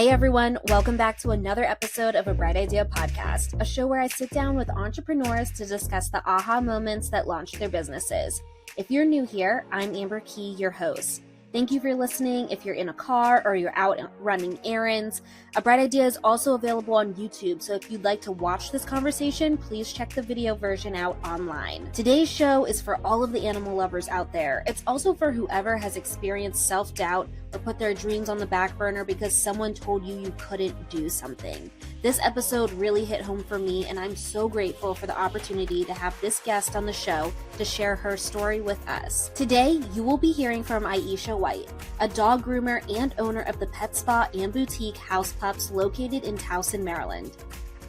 Hey everyone, welcome back to another episode of A Bright Idea Podcast, a show where I sit down with entrepreneurs to discuss the aha moments that launched their businesses. If you're new here, I'm Amber Key, your host. Thank you for listening. If you're in a car or you're out running errands, A Bright Idea is also available on YouTube, so if you'd like to watch this conversation, please check the video version out online. Today's show is for all of the animal lovers out there. It's also for whoever has experienced self-doubt or put their dreams on the back burner because someone told you you couldn't do something. This episode really hit home for me, and I'm so grateful for the opportunity to have this guest on the show to share her story with us. Today, you will be hearing from Aisha White, a dog groomer and owner of the pet spa and boutique Haus Pups located in Towson, Maryland.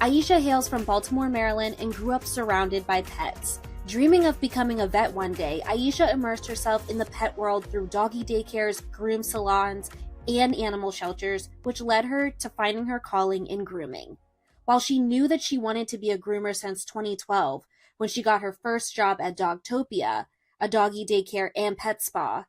Aisha hails from Baltimore, Maryland, and grew up surrounded by pets. Dreaming of becoming a vet one day, Iesha immersed herself in the pet world through doggy daycares, groom salons, and animal shelters, which led her to finding her calling in grooming. While she knew that she wanted to be a groomer since 2012, when she got her first job at Dogtopia, a doggy daycare and pet spa,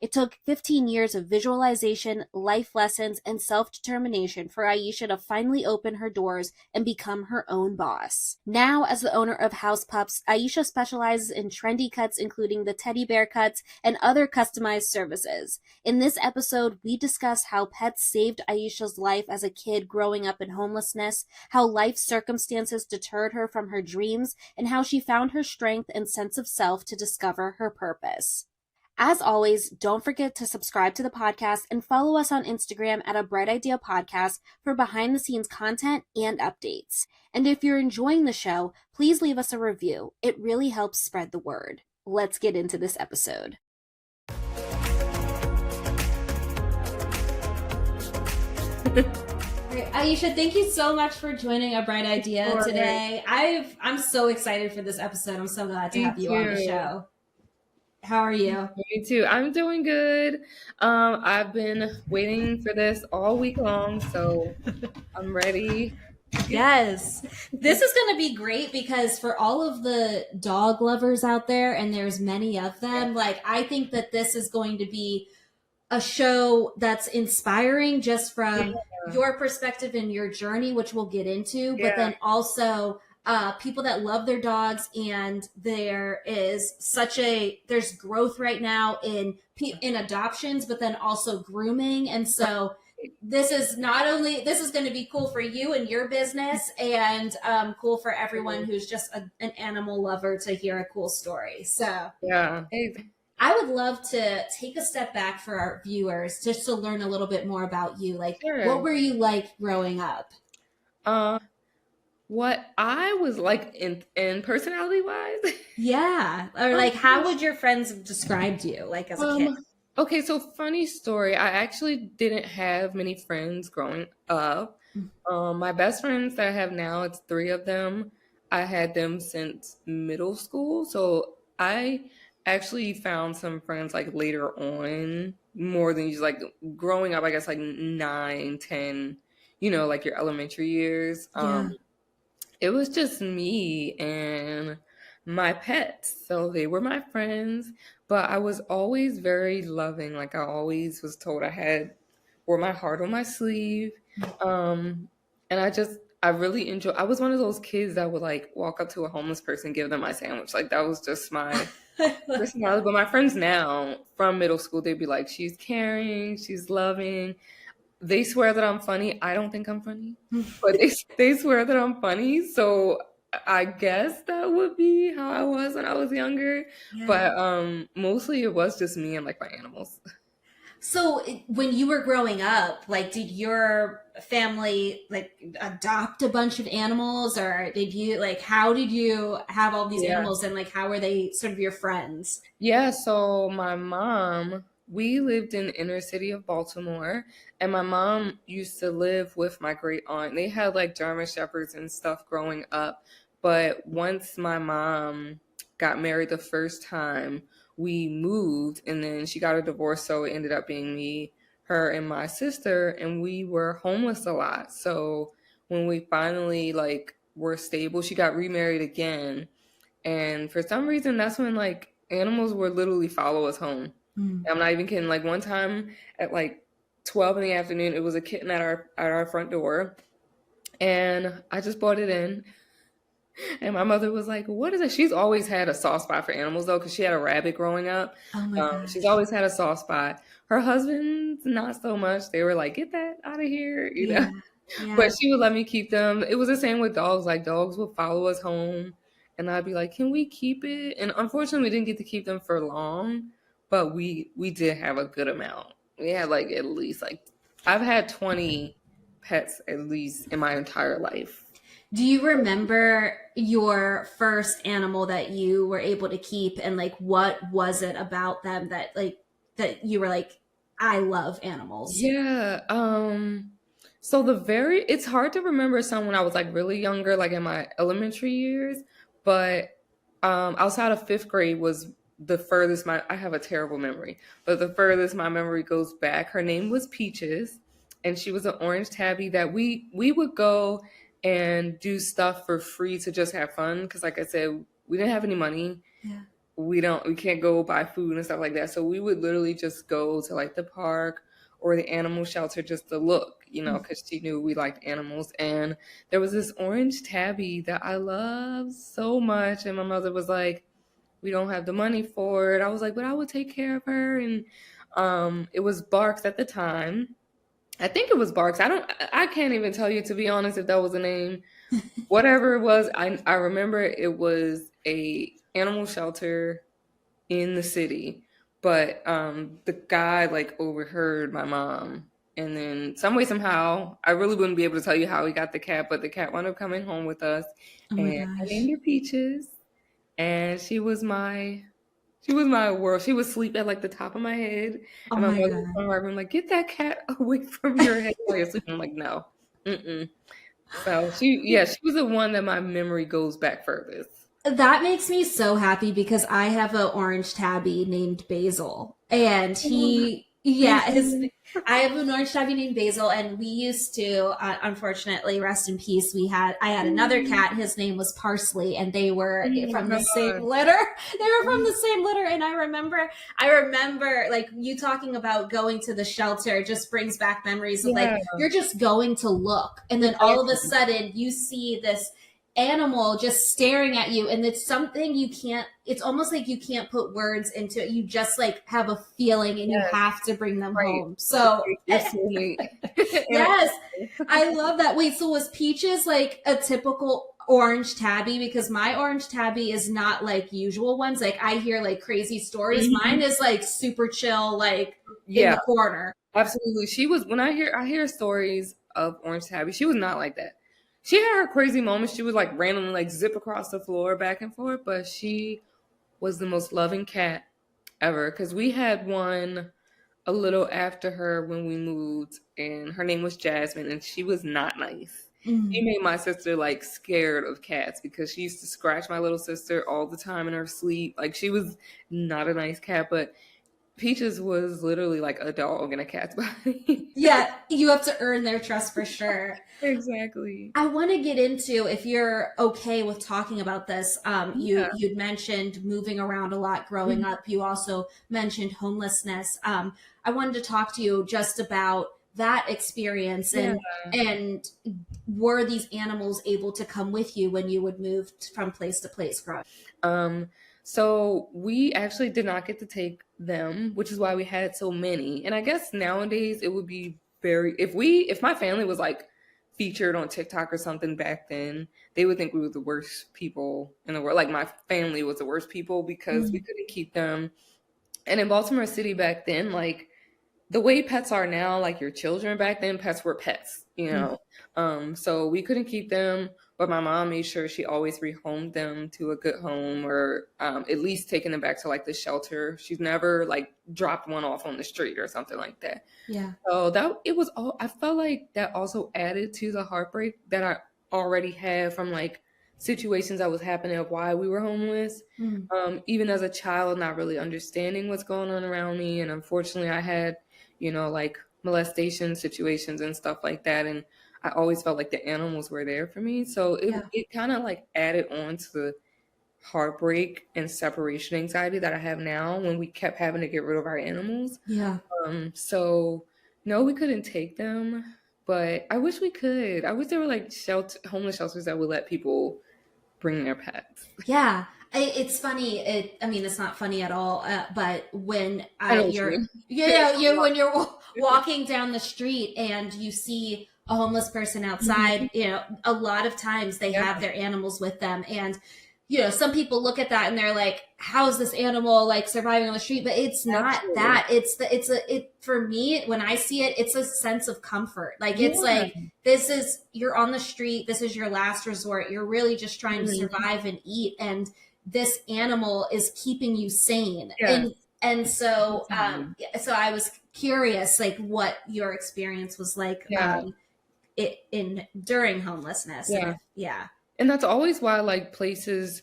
it took 15 years of visualization, life lessons, and self-determination for Iesha to finally open her doors and become her own boss. Now, as the owner of Haus Pups, Iesha specializes in trendy cuts, including the teddy bear cuts and other customized services. In this episode, we discuss how pets saved Iesha's life as a kid growing up in homelessness, how life circumstances deterred her from her dreams, and how she found her strength and sense of self to discover her purpose. As always, don't forget to subscribe to the podcast and follow us on Instagram at A Bright Idea Podcast for behind-the-scenes content and updates. And if you're enjoying the show, please leave us a review. It really helps spread the word. Let's get into this episode. Iesha, thank you so much for joining A Bright Idea today. I'm so excited for this episode. I'm so glad to have you on the show. How are you? Me too. I'm doing good. I've been waiting for this all week long, so I'm ready. Yes. This is going to be great because for all of the dog lovers out there, and there's many of them, like I think that this is going to be a show that's inspiring just from your perspective and your journey, which we'll get into, but then also people that love their dogs, and there's growth right now in adoptions, but then also grooming. And so this is going to be cool for you and your business, and cool for everyone who's just an animal lover to hear a cool story. So yeah. I would love to take a step back for our viewers just to learn a little bit more about you. Like, what were you like growing up? What I was like in personality wise? Yeah. Or like, how would your friends have described you like as a kid? Okay, so funny story. I actually didn't have many friends growing up. My best friends that I have now, it's 3 of them. I had them since middle school. So I actually found some friends like later on, more than just like growing up, I guess like 9, 10, like your elementary years. It was just me and my pets. So they were my friends, but I was always very loving. Like I always was told wore my heart on my sleeve. And I really I was one of those kids that would like walk up to a homeless person, give them my sandwich. Like that was just my personality. But my friends now from middle school, they'd be like, she's caring, she's loving. They swear that I'm funny. I don't think I'm funny, but they swear that I'm funny. So I guess that would be how I was when I was younger. Yeah. But mostly it was just me and like my animals. So when you were growing up, like, did your family like adopt a bunch of animals, or did you how did you have all these animals, and like how were they sort of your friends? Yeah. So my mom, we lived in the inner city of Baltimore, and my mom used to live with my great aunt. They had like German Shepherds and stuff growing up. But once my mom got married the first time, we moved, and then she got a divorce. So it ended up being me, her, and my sister, and we were homeless a lot. So when we finally like were stable, she got remarried again. And for some reason, that's when like animals would literally follow us home. I'm not even kidding. Like one time at like 12 in the afternoon. It was a kitten at our front door, and I just brought it in. And my mother was like, "What is it?" She's always had a soft spot for animals, though, because she had a rabbit growing up. Oh my She's gosh. always had a soft spot. Her husband, not so much. They were like, "Get that out of here," you know. Yeah. Yeah. But she would let me keep them. It was the same with dogs. Like dogs would follow us home, and I'd be like, "Can we keep it?" And unfortunately, we didn't get to keep them for long, but we did have a good amount. We had like at least like I've had 20 pets at least in my entire life. Do you remember your first animal that you were able to keep, and like what was it about them that that you were like, I love animals? Yeah. So it's hard to remember some when I was like really younger, like in my elementary years, but outside of fifth grade was the furthest I have a terrible memory, but the furthest my memory goes back. Her name was Peaches, and she was an orange tabby that we would go and do stuff for free to just have fun because like I said, we didn't have any money. Yeah. We can't go buy food and stuff like that. So we would literally just go to like the park or the animal shelter just to look, because she knew we liked animals. And there was this orange tabby that I loved so much. And my mother was like, we don't have the money for it. I was like, but I would take care of her. And it was Barks at the time. I think it was Barks. I can't even tell you, to be honest, if that was a name. Whatever it was, I remember it was a animal shelter in the city, but the guy like overheard my mom, and then some way somehow I really wouldn't be able to tell you how he got the cat, but the cat wound up coming home with us, Oh my and I gosh. named her Peaches, and she was my world. She would sleep at like the top of my head, Oh and my my mother would god. come over and like, get that cat away from your head while you're sleeping. I'm like, no. Mm-mm. So she was the one that my memory goes back furthest. That makes me so happy because I have an orange tabby named Basil. And Oh, yeah, Basil. I have an orange tabby named Basil, and we used to, unfortunately, rest in peace. I had another Mm. cat. His name was Parsley, and they were Oh my from the same God. litter. They were from Oh, the same litter. And I remember like you talking about going to the shelter just brings back memories of like, yeah, you're just going to look. And then all of a exactly. sudden you see this animal just staring at you, and it's something you can't, it's almost like you can't put words into it. You just like have a feeling and you Yes, have to bring them right. home. It's So like your soulmate. And yes, I love that. Wait, so was Peaches like a typical orange tabby? Because my orange tabby is not like usual ones. Like I hear like crazy stories. Mine Mhm. is like super chill, like in Yeah, the corner. absolutely. She was when I hear stories of Orange Tabby, she was not like that. She had her crazy moments. She would like randomly like zip across the floor back and forth, but she was the most loving cat ever. Because we had one a little after her when we moved, and her name was Jasmine, and she was not nice. She Mm. made my sister like scared of cats because she used to scratch my little sister all the time in her sleep. Like she was not a nice cat, but Peaches was literally like a dog in a cat's body. Yeah, you have to earn their trust for sure. Exactly. I want to get into, if you're okay with talking about this. Yeah. You'd mentioned moving around a lot growing Mhm. up. You also mentioned homelessness. I wanted to talk to you just about that experience, Yeah. and were these animals able to come with you when you would move from place to place growing? Um, so we actually did not get to take them, which is why we had so many. And I guess nowadays it would be if my family was like featured on TikTok or something back then, they would think we were the worst people in the world. Like my family was the worst people because we Mm, couldn't keep them. And in Baltimore City back then, like the way pets are now, like your children back then, pets were pets, you mm, know. So we couldn't keep them, but my mom made sure she always rehomed them to a good home or at least taking them back to like the shelter. She's never like dropped one off on the street or something like that. yeah. So that it was all I felt like that also added to the heartbreak that I already had from like situations that was happening of why we were homeless. Mm, Even as a child, not really understanding what's going on around me. And unfortunately I had, like molestation situations and stuff like that. And I always felt like the animals were there for me. So it yeah. it kind of like added on to the heartbreak and separation anxiety that I have now when we kept having to get rid of our animals. Yeah. So No, we couldn't take them, but I wish we could. I wish there were like homeless shelters that would let people bring their pets. Yeah, it's funny. I mean, it's not funny at all. But when I know what you you're, mean. you when you're walking down the street and you see a homeless person outside, Mhm. a lot of times they Yeah, have their animals with them, and some people look at that and they're like, "How is this animal like surviving on the street?" But it's not absolutely. that. It for me when I see it, it's a sense of comfort. Like it's Yeah. like you're on the street, this is your last resort, you're really just trying to Mhm. survive and eat, and this animal is keeping you sane. Yeah. And so I was curious like what your experience was like Yeah. in during homelessness, and Yeah. if yeah. And that's always why like places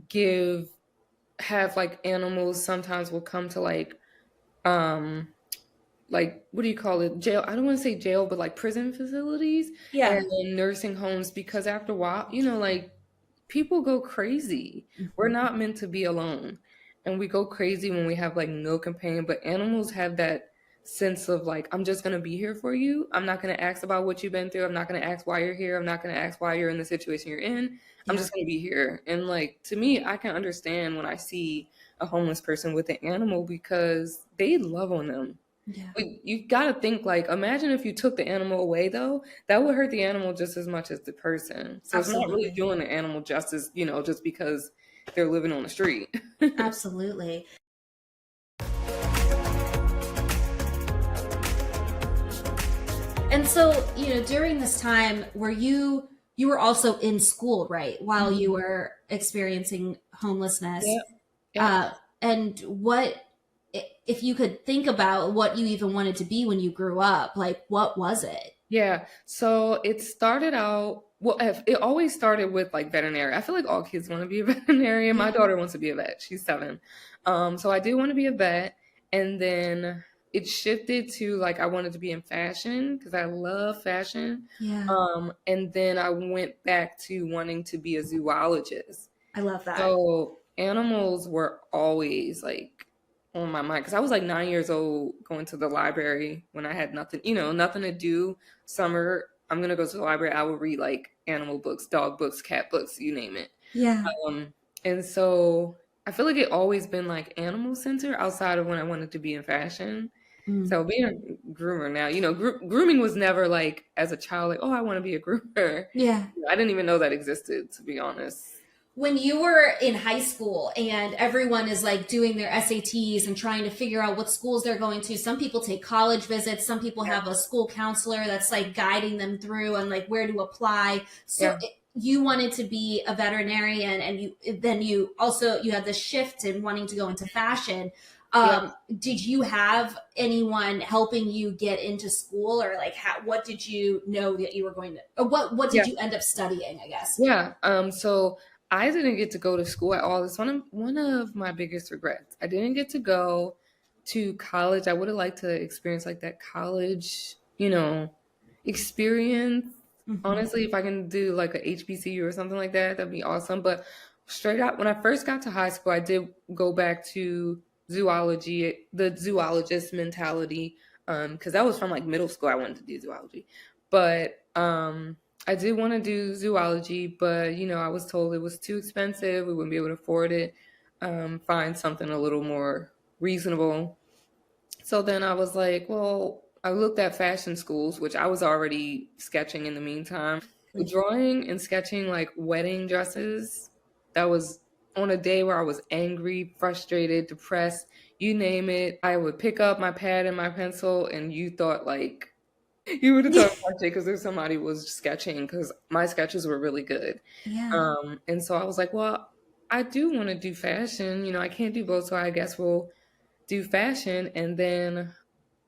give have like animals sometimes will come to um like what do you call it, jail, I don't want to say jail, but like prison facilities Yeah. and nursing homes, because after a while like people go crazy. We're Mhm. not meant to be alone, and we go crazy when we have like no companion, but animals have that sense of like, I'm just going to be here for you. I'm not going to ask about what you've been through. I'm not going to ask why you're here. I'm not going to ask why you're in the situation you're in. I'm Yeah. just going to be here. And like, to me, I can understand when I see a homeless person with an animal, because they love on them. Yeah. But you got to think like, imagine if you took the animal away, though, that would hurt the animal just as much as the person. So it's not really Absolutely. doing the animal justice, just because they're living on the street. Absolutely. And so, during this time, you were also in school, right, while you Mhm. were experiencing homelessness? Yep. Yep. Uh, and if you could think about what you even wanted to be when you grew up, like what was it? Yeah. So it started out, well, it always started with like veterinary. I feel like all kids want to be a veterinarian. My Yeah. daughter wants to be a vet. She's 7. So I do want to be a vet. And then it shifted to like, I wanted to be in fashion because I love fashion. Yeah. And then I went back to wanting to be a zoologist. I love that. So animals were always like on my mind, because I was like 9 years old going to the library when I had nothing, nothing to do. Summer, I'm gonna go to the library. I will read like animal books, dog books, cat books, you name it. Yeah. Um, and so I feel like it always been like animal center outside of when I wanted to be in fashion. Mm. So being a groomer now, grooming was never like as a child, like, oh, I want to be a groomer. Yeah. I didn't even know that existed, to be honest. When you were in high school and everyone is like doing their SATs and trying to figure out what schools they're going to, some people take college visits, some people Yeah. have a school counselor that's like guiding them through and like where to apply. So Yeah. you wanted to be a veterinarian, and you had this shift in wanting to go into fashion. Yeah. Did you have anyone helping you get into school, or like what did you know that you were going to, or what Yeah. did you end up studying, I guess? Yeah. So I didn't get to go to school at all. It's one of my biggest regrets. I didn't get to go to college. I would have liked to experience like that college, experience. Mhm. Honestly, if I can do like a HBCU or something like that, that'd be awesome. But straight out, when I first got to high school, I did go back to zoology, the zoologist mentality, because that was from like middle school. I wanted to do zoology, but I did want to do zoology, but I was told it was too expensive. We wouldn't be able to afford it. Find something a little more reasonable. So then I was like, well, I looked at fashion schools, which I was already sketching in the meantime. Drawing and sketching like wedding dresses. That was on a day where I was angry, frustrated, depressed, you name it. I would pick up my pad and my pencil, and you thought like you would have thought because there's somebody was sketching, because my sketches were really good. Yeah. And so I was like, well, I do want to do fashion. I can't do both, so I guess we'll do fashion. And then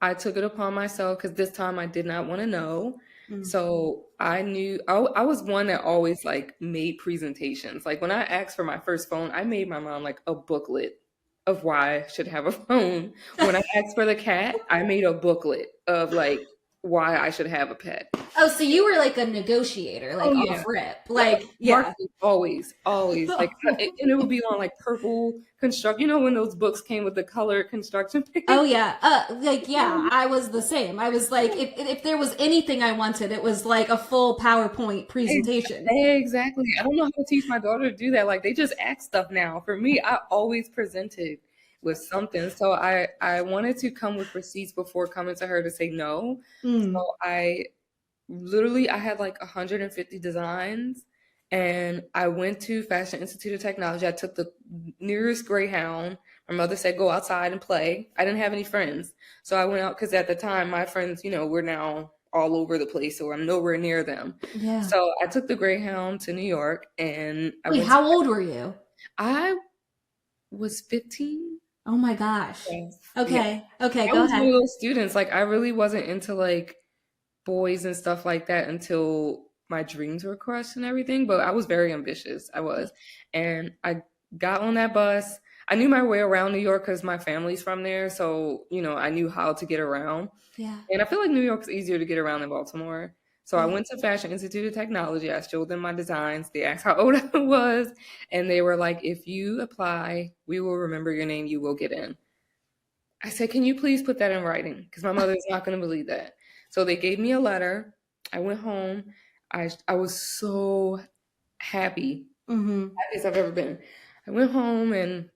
I took it upon myself, because this time I did not want to know. Mm. So I knew I was one that always like made presentations. Like when I asked for my first phone, I made my mom like a booklet of why I should have a phone. When I asked for the cat, I made a booklet of like why I should have a pet. Oh, so you were like a negotiator, like Yeah. off rip. Like, yeah. Marketing, always. Like, and it would be on like purple construct. You know when those books came with the color construction Oh paper? yeah. Like yeah, I was the same. I was like, if there was anything I wanted, it was like a full PowerPoint presentation. Exactly. I don't know how to teach my daughter to do that. Like they just act stuff now. For me, I always presented with something. So I wanted to come with receipts before coming to her to say no. Mm. So I had like 150 designs, and I went to Fashion Institute of Technology. I took the nearest Greyhound. My mother said go outside and play. I didn't have any friends, so I went out because at the time my friends, were now all over the place, so I'm nowhere near them. Yeah. So I took the Greyhound to New York, and Wait, how old were you? I was 15. Oh my gosh. Yes. Yeah. Okay. Okay, I go was one ahead. of those students. Like I really wasn't into like boys and stuff like that until my dreams were crushed and everything. But I was very ambitious. I was. And I got on that bus. I knew my way around New York because my family's from there. So, I knew how to get around. Yeah. And I feel like New York's easier to get around than Baltimore. So I Yeah. went to Fashion Institute of Technology. I showed them my designs. They asked how old I was. And they were like, if you apply, we will remember your name. You will get in. I said, can you please put that in writing? Because my mother is not going to believe that. So they gave me a letter. I went home. I was so happy, Mm-hmm. happiest I've ever been. I went home and,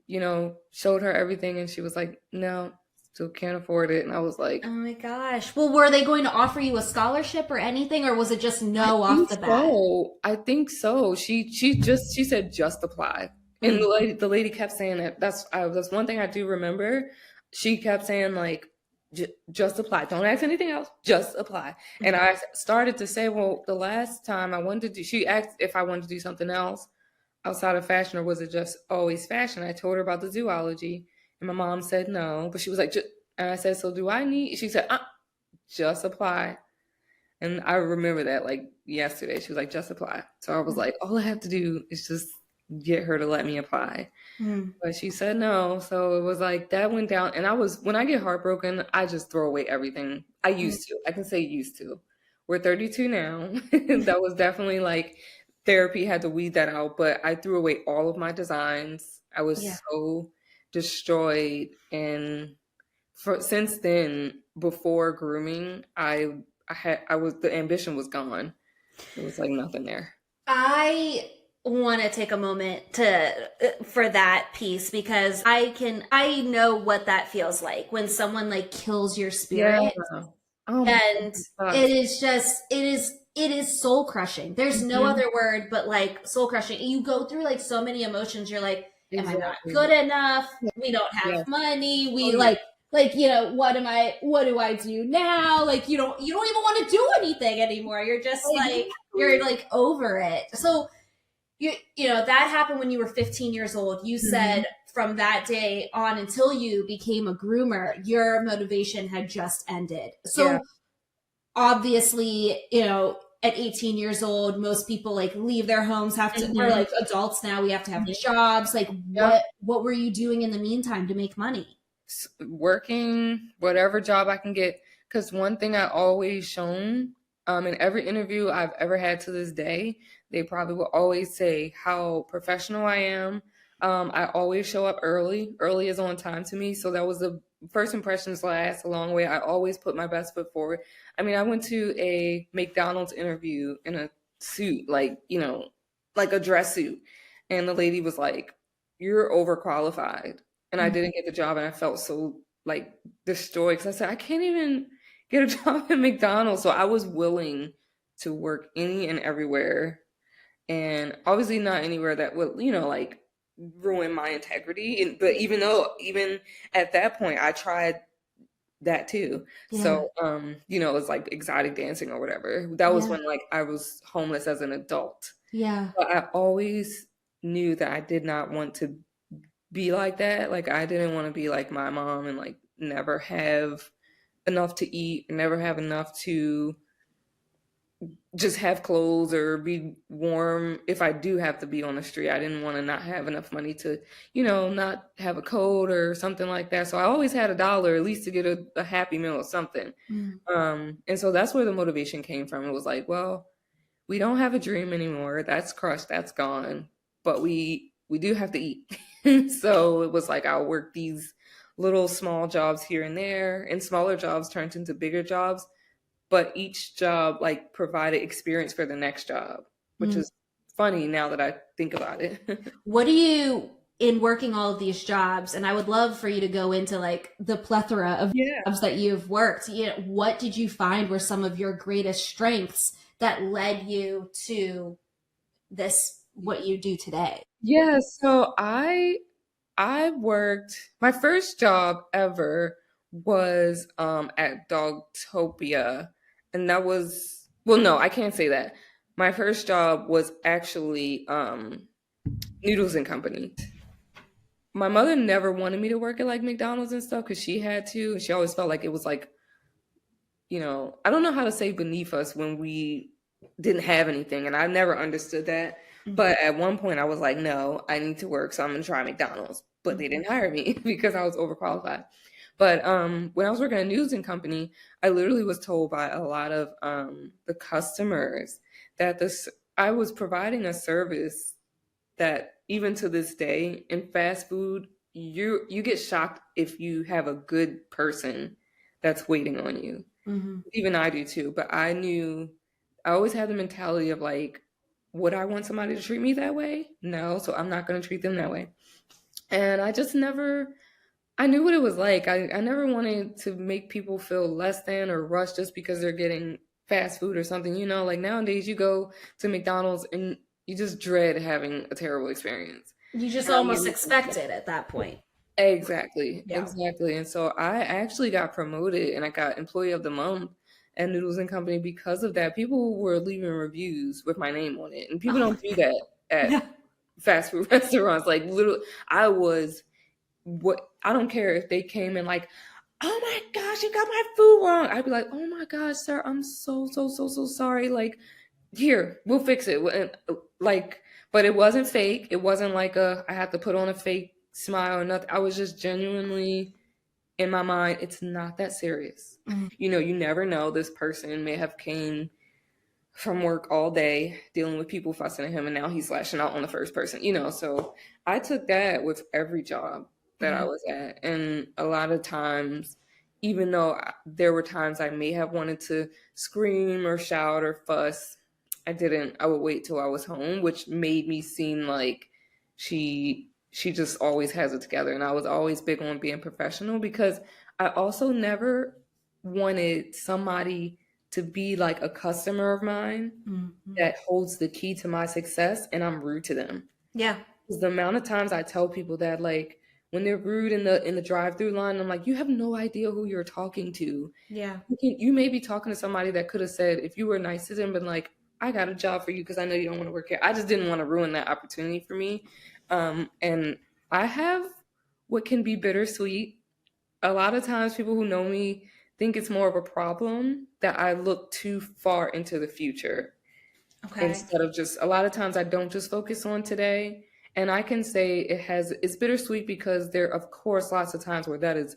showed her everything. And she was like, no, still can't afford it. And I was like, Oh my gosh. Well, were they going to offer you a scholarship or anything, or was it just I no off think the bat? so. I think so. She said just apply. And Mm. the lady kept saying that. That's one thing I do remember. She kept saying like, just apply. Don't ask anything else. Just apply. And I started to say, well, the last time I wanted to do, she asked if I wanted to do something else outside of fashion, or was it just always fashion? I told her about the zoology, and my mom said no, but she was like, and I said, so do I need? She said, just apply. And I remember that like yesterday. She was like, just apply. So I was like, all I have to do is just get her to let me apply. Mm. But she said no. So it was like that went down. And when I get heartbroken, I just throw away everything. I used to. I can say used to. We're 32 now. That was definitely like therapy had to weed that out. But I threw away all of my designs. I was Yeah. so destroyed. And since then, before grooming, the ambition was gone. It was like nothing there. I want to take a moment for that piece because I know what that feels like when someone like kills your Yeah. spirit, Oh my and gosh. it is soul crushing. There's no Mhm. other word but like soul crushing. You go through like so many emotions. You're like, am I not Exactly. good enough? We don't Yeah. have money. Oh, We yeah. what do I do now? Like you don't even want to do anything anymore. You're just like you're like over it. So that happened when you were 15 years old. You Mhm. said from that day on until you became a groomer, your motivation had just ended. Yeah. So obviously, at 18 years old, most people like leave their homes, we're Mhm. like adults now, we have to have Mhm. jobs. Like Yep. what were you doing in the meantime to make money? Working whatever job I can get. Because one thing I always shown, in every interview I've ever had to this day, they probably will always say how professional I am. I always show up early. Early is on time to me. So that was the first impressions last a long way. I always put my best foot forward. I mean, I went to a McDonald's interview in a suit, like, like a dress suit. And the lady was like, you're overqualified. And I didn't get the job, and I felt so like destroyed because I said I can't even get a job at McDonald's. So I was willing to work any and everywhere, and obviously not anywhere that would like ruin my integrity. But even at that point, I tried that too. Yeah. So it was like exotic dancing or whatever. That was Yeah. when like I was homeless as an adult. Yeah. But I always knew that I did not want to be like that. Like I didn't want to be like my mom and like never have enough to eat, never have enough to just have clothes or be warm if I do have to be on the street. I didn't want to not have enough money to, not have a coat or something like that. So I always had $1 at least to get a Happy Meal or something. And so that's where the motivation came from. It was like, well, we don't have a dream anymore. That's crushed. That's gone. But we do have to eat. So it was like I'll work these little small jobs here and there, and smaller jobs turned into bigger jobs, but each job like provided experience for the next job, which is funny now that I think about it. What do you, in working all of these jobs, and I would love for you to go into like the plethora of jobs that you've worked, what did you find were some of your greatest strengths that led you to this, what you do today? Yeah, so I worked, my first job ever was at Dogtopia, and that was, well, no, I can't say that. My first job was actually Noodles and Company. My mother never wanted me to work at like McDonald's and stuff because she had to, and she always felt like it was like, I don't know how to say beneath us when we didn't have anything, and I never understood that. But at one point, I was like, no, I need to work, so I'm gonna try McDonald's. But they didn't hire me because I was overqualified. But when I was working at News and Company, I literally was told by a lot of the customers that I was providing a service that even to this day in fast food, you get shocked if you have a good person that's waiting on you. Even I do too. But I always had the mentality of like, would I want somebody to treat me that way? No, so I'm not going to treat them that way. And I just never, I knew what it was like. I never wanted to make people feel less than or rushed just because they're getting fast food or something. Like nowadays you go to McDonald's and you just dread having a terrible experience. You just almost expect it at that point. Exactly. And so I actually got promoted and I got Employee of the Month at Noodles and Company because of that. People were leaving reviews with my name on it, and people don't do that at fast food restaurants. Like literally, I don't care if they came in like, oh my gosh, you got my food wrong. I'd be like, oh my gosh, sir, I'm so sorry. Like, here, we'll fix it. Like, but it wasn't fake. It wasn't like I had to put on a fake smile or nothing. I was just genuinely in my mind, it's not that serious. You never know. This person may have came from work all day dealing with people fussing at him, and now he's lashing out on the first person, so I took that with every job that I was at. And a lot of times, even though there were times I may have wanted to scream or shout or fuss, I didn't. I would wait till I was home, which made me seem like she just always has it together. And I was always big on being professional because I also never wanted somebody to be like a customer of mine that holds the key to my success and I'm rude to them. Yeah. Because the amount of times I tell people that, like, when they're rude in the drive-through line, I'm like, you have no idea who you're talking to. Yeah. You may be talking to somebody that could have said, if you were nice to them, been like, I got a job for you because I know you don't want to work here. I just didn't want to ruin that opportunity for me. And I have what can be bittersweet. A lot of times people who know me think it's more of a problem that I look too far into the future. Okay. Instead of just, a lot of times I don't just focus on today. And I can say it's bittersweet because there, of course, lots of times where that is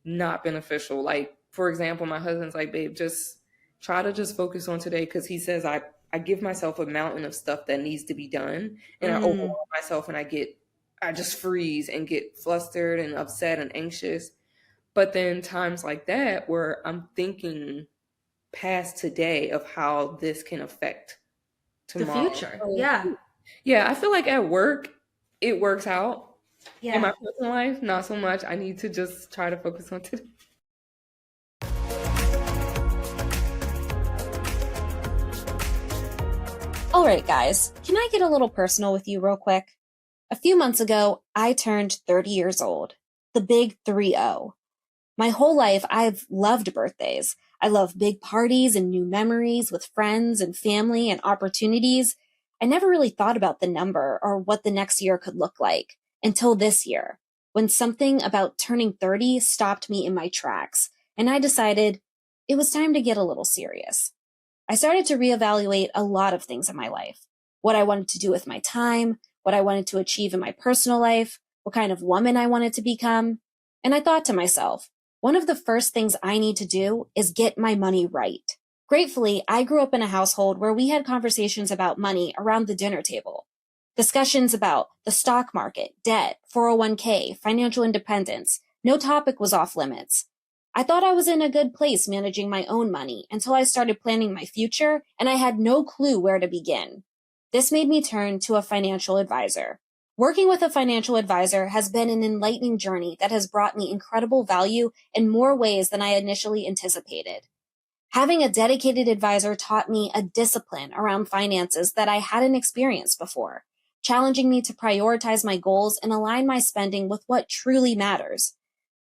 not beneficial. Like, for example, my husband's like, babe, just try to just focus on today. Cause he says, I give myself a mountain of stuff that needs to be done. And I overwhelm myself and I just freeze and get flustered and upset and anxious. But then times like that where I'm thinking past today of how this can affect tomorrow. The future. Yeah. Yeah, I feel like at work, it works out. Yeah. In my personal life, not so much. I need to just try to focus on today. All right, guys, can I get a little personal with you real quick? A few months ago, I turned 30 years old, the big 3-0. My whole life, I've loved birthdays. I love big parties and new memories with friends and family and opportunities. I never really thought about the number or what the next year could look like until this year, when something about turning 30 stopped me in my tracks, and I decided it was time to get a little serious. I started to reevaluate a lot of things in my life. What I wanted to do with my time, what I wanted to achieve in my personal life, what kind of woman I wanted to become. And I thought to myself, one of the first things I need to do is get my money right. Gratefully, I grew up in a household where we had conversations about money around the dinner table. Discussions about the stock market, debt, 401k, financial independence. No topic was off limits. I thought I was in a good place managing my own money until I started planning my future, and I had no clue where to begin. This made me turn to a financial advisor. Working with a financial advisor has been an enlightening journey that has brought me incredible value in more ways than I initially anticipated. Having a dedicated advisor taught me a discipline around finances that I hadn't experienced before, challenging me to prioritize my goals and align my spending with what truly matters.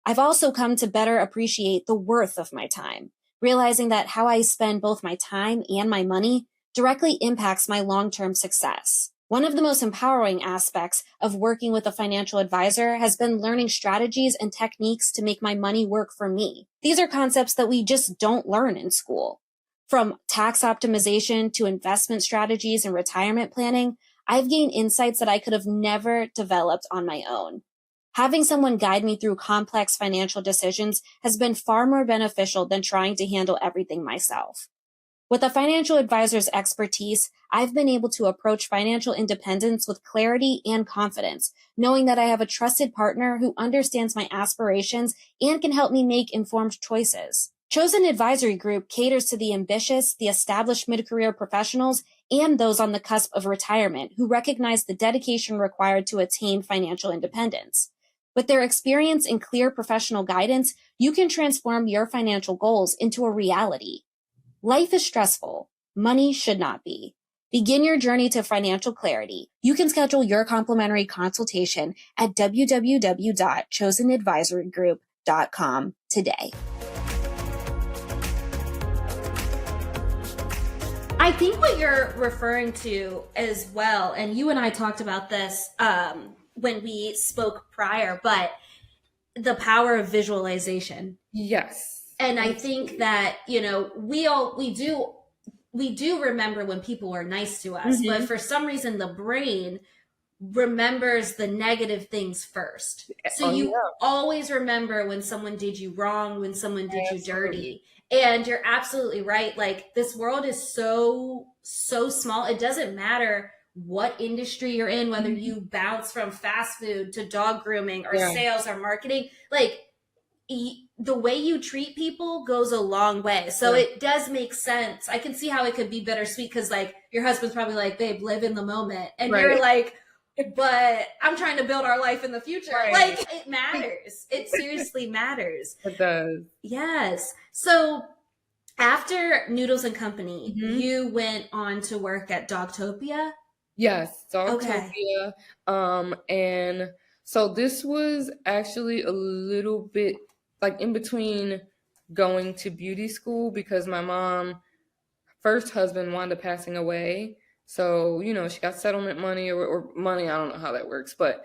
I've also come to better appreciate the worth of my time, realizing that how I spend both my time and my money directly impacts my long-term success. One of the most empowering aspects of working with a financial advisor has been learning strategies and techniques to make my money work for me. These are concepts that we just don't learn in school. From tax optimization to investment strategies and retirement planning, I've gained insights that I could have never developed on my own. Having someone guide me through complex financial decisions has been far more beneficial than trying to handle everything myself. With a financial advisor's expertise, I've been able to approach financial independence with clarity and confidence, knowing that I have a trusted partner who understands my aspirations and can help me make informed choices. Chosen Advisory Group caters to the ambitious, the established mid-career professionals, and those on the cusp of retirement who recognize the dedication required to attain financial independence. With their experience and clear professional guidance, you can transform your financial goals into a reality. Life is stressful. Money should not be. Begin your journey to financial clarity. You can schedule your complimentary consultation at www.chosenadvisorygroup.com today. I think what you're referring to as well, and you and I talked about this when we spoke prior, but the power of visualization. Yes. And I think that, you know, we do remember when people are nice to us, but for some reason the brain remembers the negative things first. So you always remember when someone did you wrong, when someone did you dirty. And you're absolutely right. Like, this world is so small. It doesn't matter what industry you're in, whether you bounce from fast food to dog grooming or sales or marketing, like the way you treat people goes a long way. So it does make sense. I can see how it could be bittersweet because, like, your husband's probably like, babe, live in the moment. And you're like, but I'm trying to build our life in the future. Like, it matters. It seriously matters. It does. Yes. So after Noodles and Company, you went on to work at Dogtopia? Yes, Dogtopia. And so this was actually a little bit like in between going to beauty school because my mom's first husband wound up passing away. So, you know, she got settlement money or money. I don't know how that works, but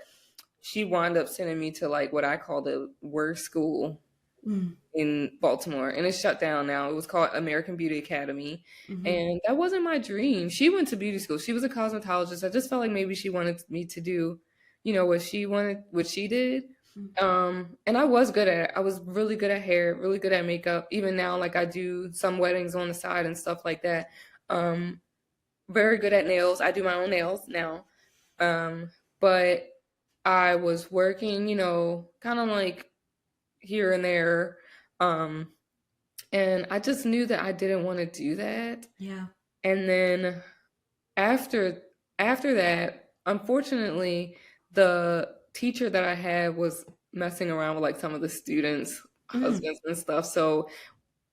she wound up sending me to like what I call the worst school in Baltimore. And it's shut down now. It was called American Beauty Academy. And that wasn't my dream. She went to beauty school. She was a cosmetologist. I just felt like maybe she wanted me to do, you know, what she did. And I was good at it. I was really good at hair, really good at makeup. Even now, like I do some weddings on the side and stuff like that. Very good at nails. I do my own nails now. But I was working, you know, kind of like here and there. And I just knew that I didn't want to do that. Yeah. And then after that, unfortunately, the teacher that I had was messing around with like some of the students' husbands and stuff. So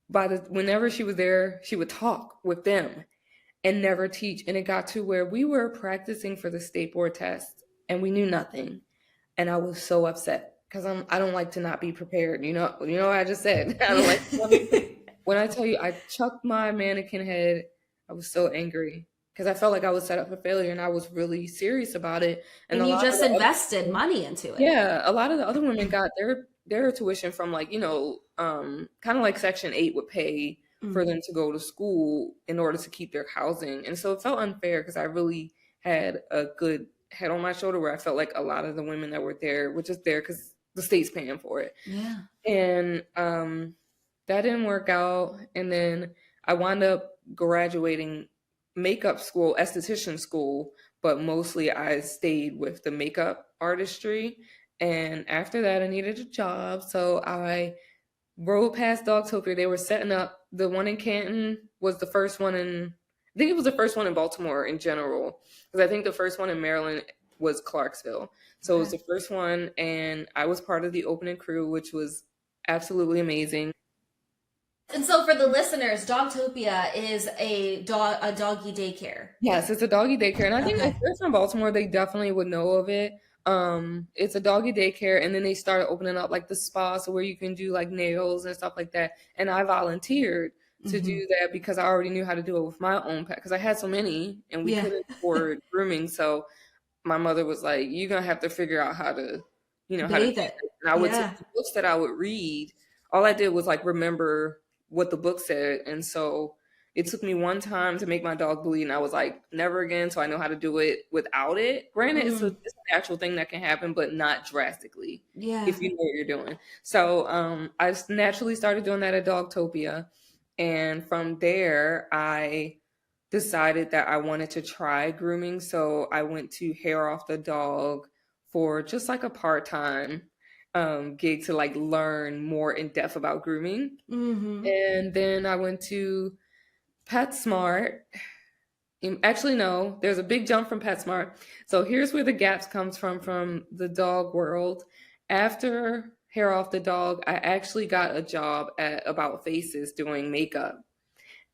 whenever she was there, she would talk with them and never teach. And it got to where we were practicing for the state board test and we knew nothing. And I was so upset because I don't like to not be prepared. You know what I just said. I don't like to not be prepared. When I tell you I chucked my mannequin head, I was so angry. Because I felt like I was set up for failure and I was really serious about it. And you just invested money into it. Yeah. A lot of the other women got their tuition from like, you know, kind of like Section 8 would pay for them to go to school in order to keep their housing. And so it felt unfair because I really had a good head on my shoulder where I felt like a lot of the women that were there were just there because the state's paying for it. Yeah. And that didn't work out. And then I wound up graduating makeup school, esthetician school, but mostly I stayed with the makeup artistry. And after that, I needed a job. So I rode past Dogtopia. They were setting up the one in Canton was the first one I think it was the first one in Baltimore in general. Because I think the first one in Maryland was Clarksville. So it was the first one, and I was part of the opening crew, which was absolutely amazing. And so for the listeners, Dogtopia is a doggy daycare. Yes, it's a doggy daycare. And I think if they're from Baltimore, they definitely would know of it. It's a doggy daycare, and then they started opening up like the spa, so where you can do like nails and stuff like that. And I volunteered to do that because I already knew how to do it with my own pet because I had so many and we couldn't afford grooming. So my mother was like, "You're gonna have to figure out how to, how to." And I would take the books that I would read. All I did was like remember what the book said, and so it took me one time to make my dog bleed, and I was like, never again. So I know how to do it without it. Granted, it's an actual thing that can happen, but not drastically. If you know what you're doing. So I naturally started doing that at Dogtopia. And from there, I decided that I wanted to try grooming. So I went to Hair Off the Dog for just like a part-time gig to like learn more in depth about grooming. And then I went to PetSmart. Actually, no, there's a big jump from PetSmart. So here's where the gaps comes from the dog world. After Hair Off the Dog, I actually got a job at About Faces doing makeup.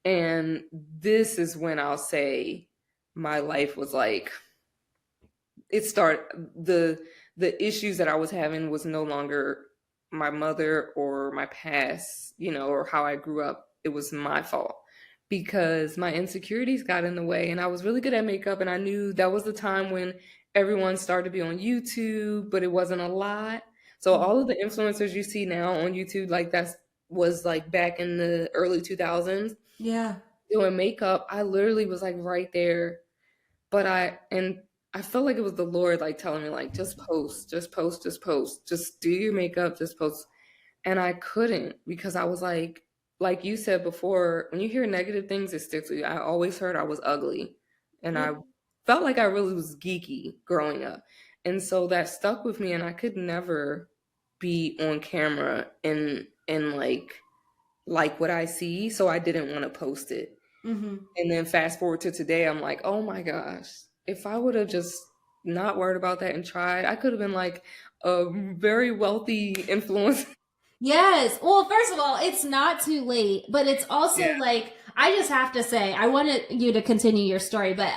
And this is when I'll say my life was like, the issues that I was having was no longer my mother or my past, or how I grew up. It was my fault because my insecurities got in the way, and I was really good at makeup, and I knew that was the time when everyone started to be on YouTube, but it wasn't a lot. So all of the influencers you see now on YouTube, like was like back in the early 2000s. Yeah. Doing makeup, I literally was like right there. But I felt like it was the Lord like telling me like, just post, just do your makeup, just post. And I couldn't because I was like you said before, when you hear negative things, it sticks with you. I always heard I was ugly. And I felt like I really was geeky growing up. And so that stuck with me, and I could never be on camera and like what I see. So I didn't want to post it. And then fast forward to today, I'm like, oh my gosh, if I would have just not worried about that and tried, I could have been like a very wealthy influencer. Yes. Well, first of all, it's not too late, but it's also like, I just have to say, I wanted you to continue your story, but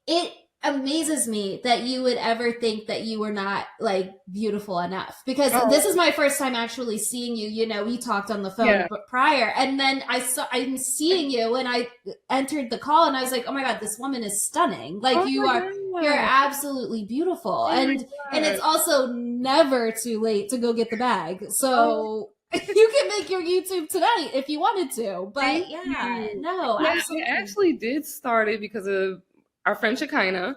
it amazes me that you would ever think that you were not like beautiful enough, because this is my first time actually seeing you. We talked on the phone prior, and then I'm seeing you, and I entered the call and I was like, oh my God, this woman is stunning. Like you're absolutely beautiful. And it's also never too late to go get the bag. So you can make your YouTube tonight if you wanted to, but absolutely. I actually did start it because of our friend Shekinah,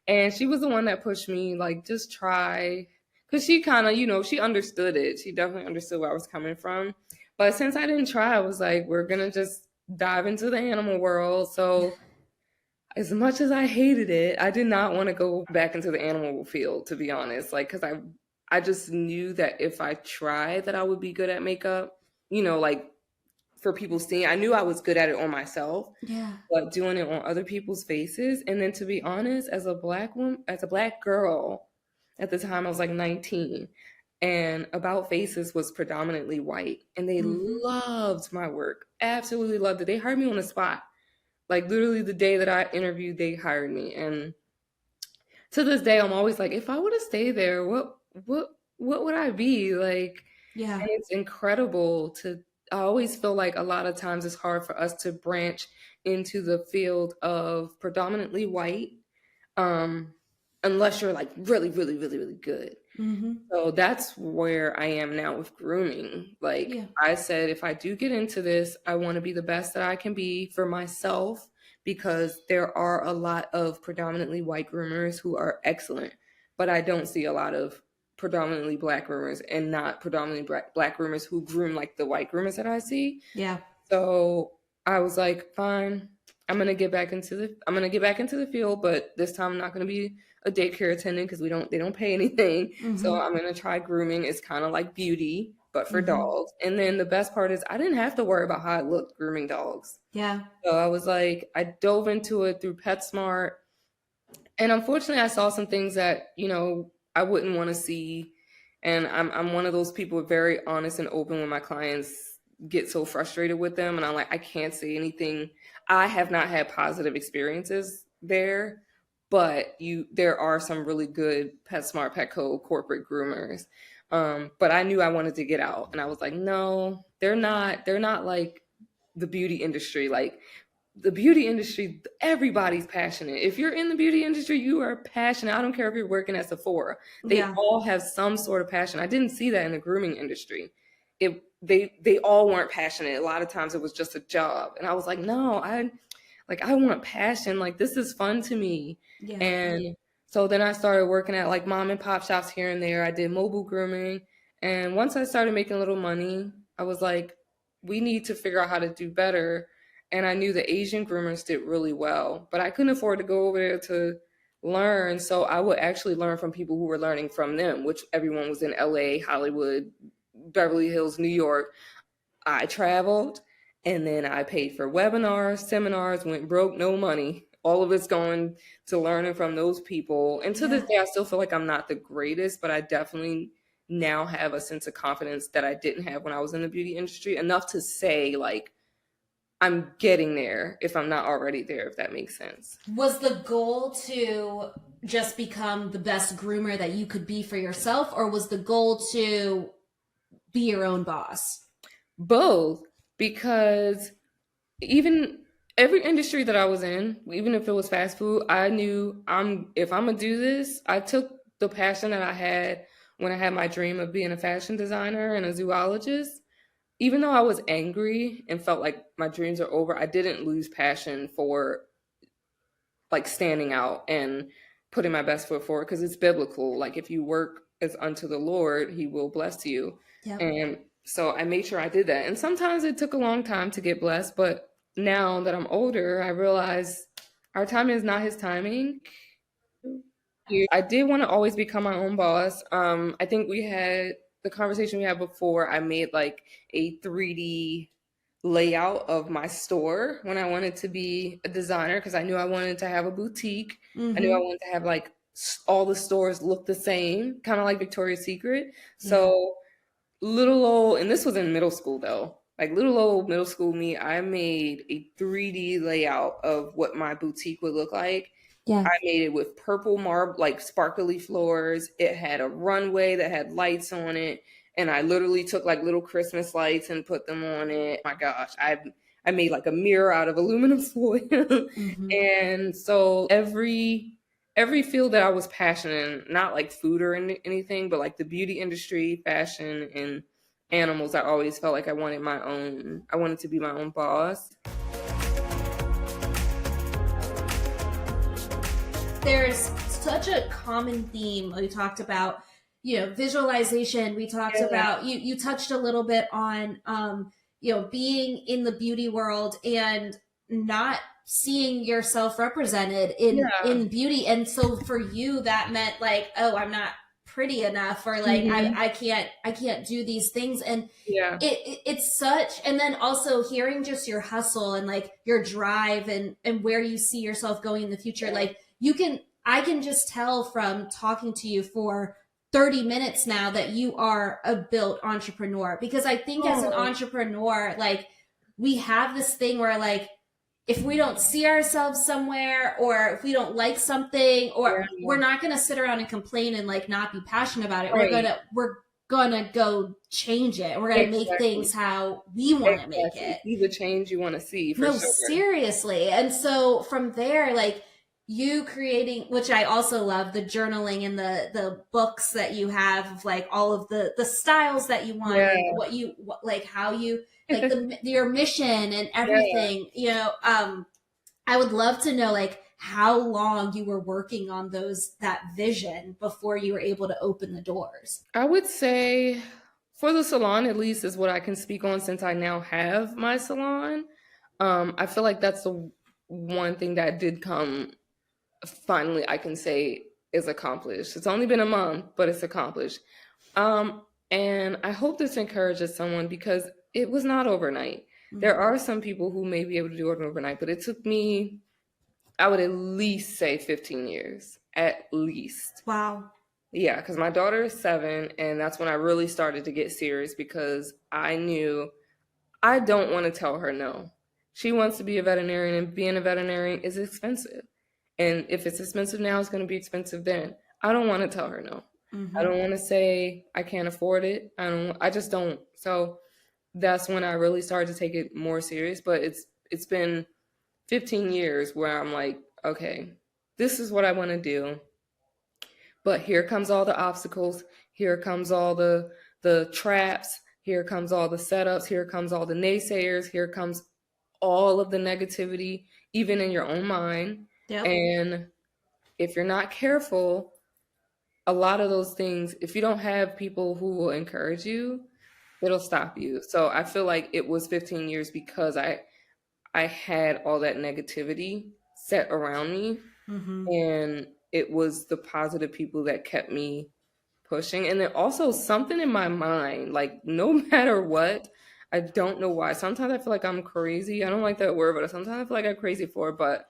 and she was the one that pushed me, like, just try, because she kind of, she understood it. She definitely understood where I was coming from. But since I didn't try, I was like, we're going to just dive into the animal world. So as much as I hated it, I did not want to go back into the animal field, to be honest, like, because I just knew that if I tried that I would be good at makeup, like, for people seeing. I knew I was good at it on myself, but doing it on other people's faces. And then, to be honest, as a Black woman, as a Black girl, at the time I was like 19, and About Faces was predominantly white, and they loved my work, absolutely loved it. They hired me on the spot, like literally the day that I interviewed, they hired me. And to this day, I'm always like, if I would have stayed there, what would I be like? And it's incredible I always feel like a lot of times it's hard for us to branch into the field of predominantly white, unless you're like really, really, really, really good. So that's where I am now with grooming. Like Yeah. I said, if I do get into this, I want to be the best that I can be for myself, because there are a lot of predominantly white groomers who are excellent, but I don't see a lot of predominantly black groomers and not predominantly black groomers who groom like the white groomers that I see. Yeah. So I was like, fine, I'm gonna get back into the field, but this time I'm not gonna be a daycare attendant because they don't pay anything. So I'm gonna try grooming. It's kind of like beauty, but for dogs. And then the best part is I didn't have to worry about how I looked grooming dogs. Yeah. So I was like, I dove into it through PetSmart. And unfortunately I saw some things that, I wouldn't want to see. And I'm one of those people very honest and open when my clients get so frustrated with them. And I'm like, I can't say anything. I have not had positive experiences there, but there are some really good PetSmart, Petco, corporate groomers. But I knew I wanted to get out, and I was like, no, they're not like the beauty industry. Like the beauty industry, everybody's passionate. If you're in the beauty industry, you are passionate. I don't care if you're working at Sephora. They all have some sort of passion. I didn't see that in the grooming industry. They all weren't passionate. A lot of times it was just a job. And I was like, no, I want passion. Like this is fun to me. Yeah. And so then I started working at like mom and pop shops here and there. I did mobile grooming. And once I started making a little money, I was like, we need to figure out how to do better. And I knew the Asian groomers did really well, but I couldn't afford to go over there to learn. So I would actually learn from people who were learning from them, which everyone was in LA, Hollywood, Beverly Hills, New York. I traveled, and then I paid for webinars, seminars, went broke, no money. All of it's going to learning from those people. And to this day, I still feel like I'm not the greatest, but I definitely now have a sense of confidence that I didn't have when I was in the beauty industry, enough to say like, I'm getting there if I'm not already there, if that makes sense. Was the goal to just become the best groomer that you could be for yourself, or was the goal to be your own boss? Both, because even every industry that I was in, even if it was fast food, I knew if I'm gonna do this, I took the passion that I had when I had my dream of being a fashion designer and a zoologist. Even though I was angry and felt like my dreams are over, I didn't lose passion for like standing out and putting my best foot forward, because it's biblical. Like if you work as unto the Lord, he will bless you. Yep. And so I made sure I did that. And sometimes it took a long time to get blessed, but now that I'm older, I realize our timing is not his timing. I did want to always become my own boss. I think we had the conversation we had before. I made like a 3D layout of my store when I wanted to be a designer, because I knew I wanted to have a boutique. I knew I wanted to have like all the stores look the same, kind of like Victoria's Secret. So little old, and this was in middle school though, like little old middle school me, I made a 3D layout of what my boutique would look like. Yeah. I made it with purple marble, like sparkly floors. It had a runway that had lights on it. And I literally took like little Christmas lights and put them on it. My gosh, I made like a mirror out of aluminum foil. And so every field that I was passionate in, not like food or anything, but like the beauty industry, fashion, and animals, I always felt like I wanted to be my own boss. There's such a common theme. We talked about, visualization. We talked about, you touched a little bit on, being in the beauty world and not seeing yourself represented in beauty. And so for you, that meant like, oh, I'm not pretty enough, or like, I can't do these things. And it's such, and then also hearing just your hustle and like your drive and where you see yourself going in the future. Like I can just tell from talking to you for 30 minutes now that you are a built entrepreneur, because I think as an entrepreneur, like we have this thing where like, if we don't see ourselves somewhere, or if we don't like something, or we're not going to sit around and complain and like not be passionate about it. Right. We're gonna go change it. We're gonna make things how we want to make it. Be the change you want to see. For sure. Seriously. And so from there, like, you creating, which I also love, the journaling and the books that you have of like all of the styles that you want Yeah. and like how you like your mission and Yeah. everything, you know. I would love to know like how long you were working on that vision before you were able to open the doors. I would say for the salon, at least, is what I can speak on since I now have my salon. I feel like that's the one thing that did come finally, I can say is accomplished. It's only been a month, but it's accomplished. And I hope this encourages someone because it was not overnight. There are some people who may be able to do it overnight, but it took me, I would at least say 15 years, at least. Wow. Yeah, because my daughter is 7, and that's when I really started to get serious because I knew I don't want to tell her no. She wants to be a veterinarian, and being a veterinarian is expensive. And if it's expensive now, it's going to be expensive then. I don't want to tell her no. I don't want to say I can't afford it. I just don't. So that's when I really started to take it more serious. But it's been 15 years where I'm like, okay, this is what I want to do. But here comes all the obstacles. Here comes all the traps. Here comes all the setups. Here comes all the naysayers. Here comes all of the negativity, even in your own mind. Yep. And if you're not careful, a lot of those things, if you don't have people who will encourage you, it'll stop you. So I feel like it was 15 years because I had all that negativity set around me. And it was the positive people that kept me pushing. And then also something in my mind, like no matter what, I don't know why. Sometimes I feel like I'm crazy. I don't like that word, but sometimes I feel like I'm crazy for it. But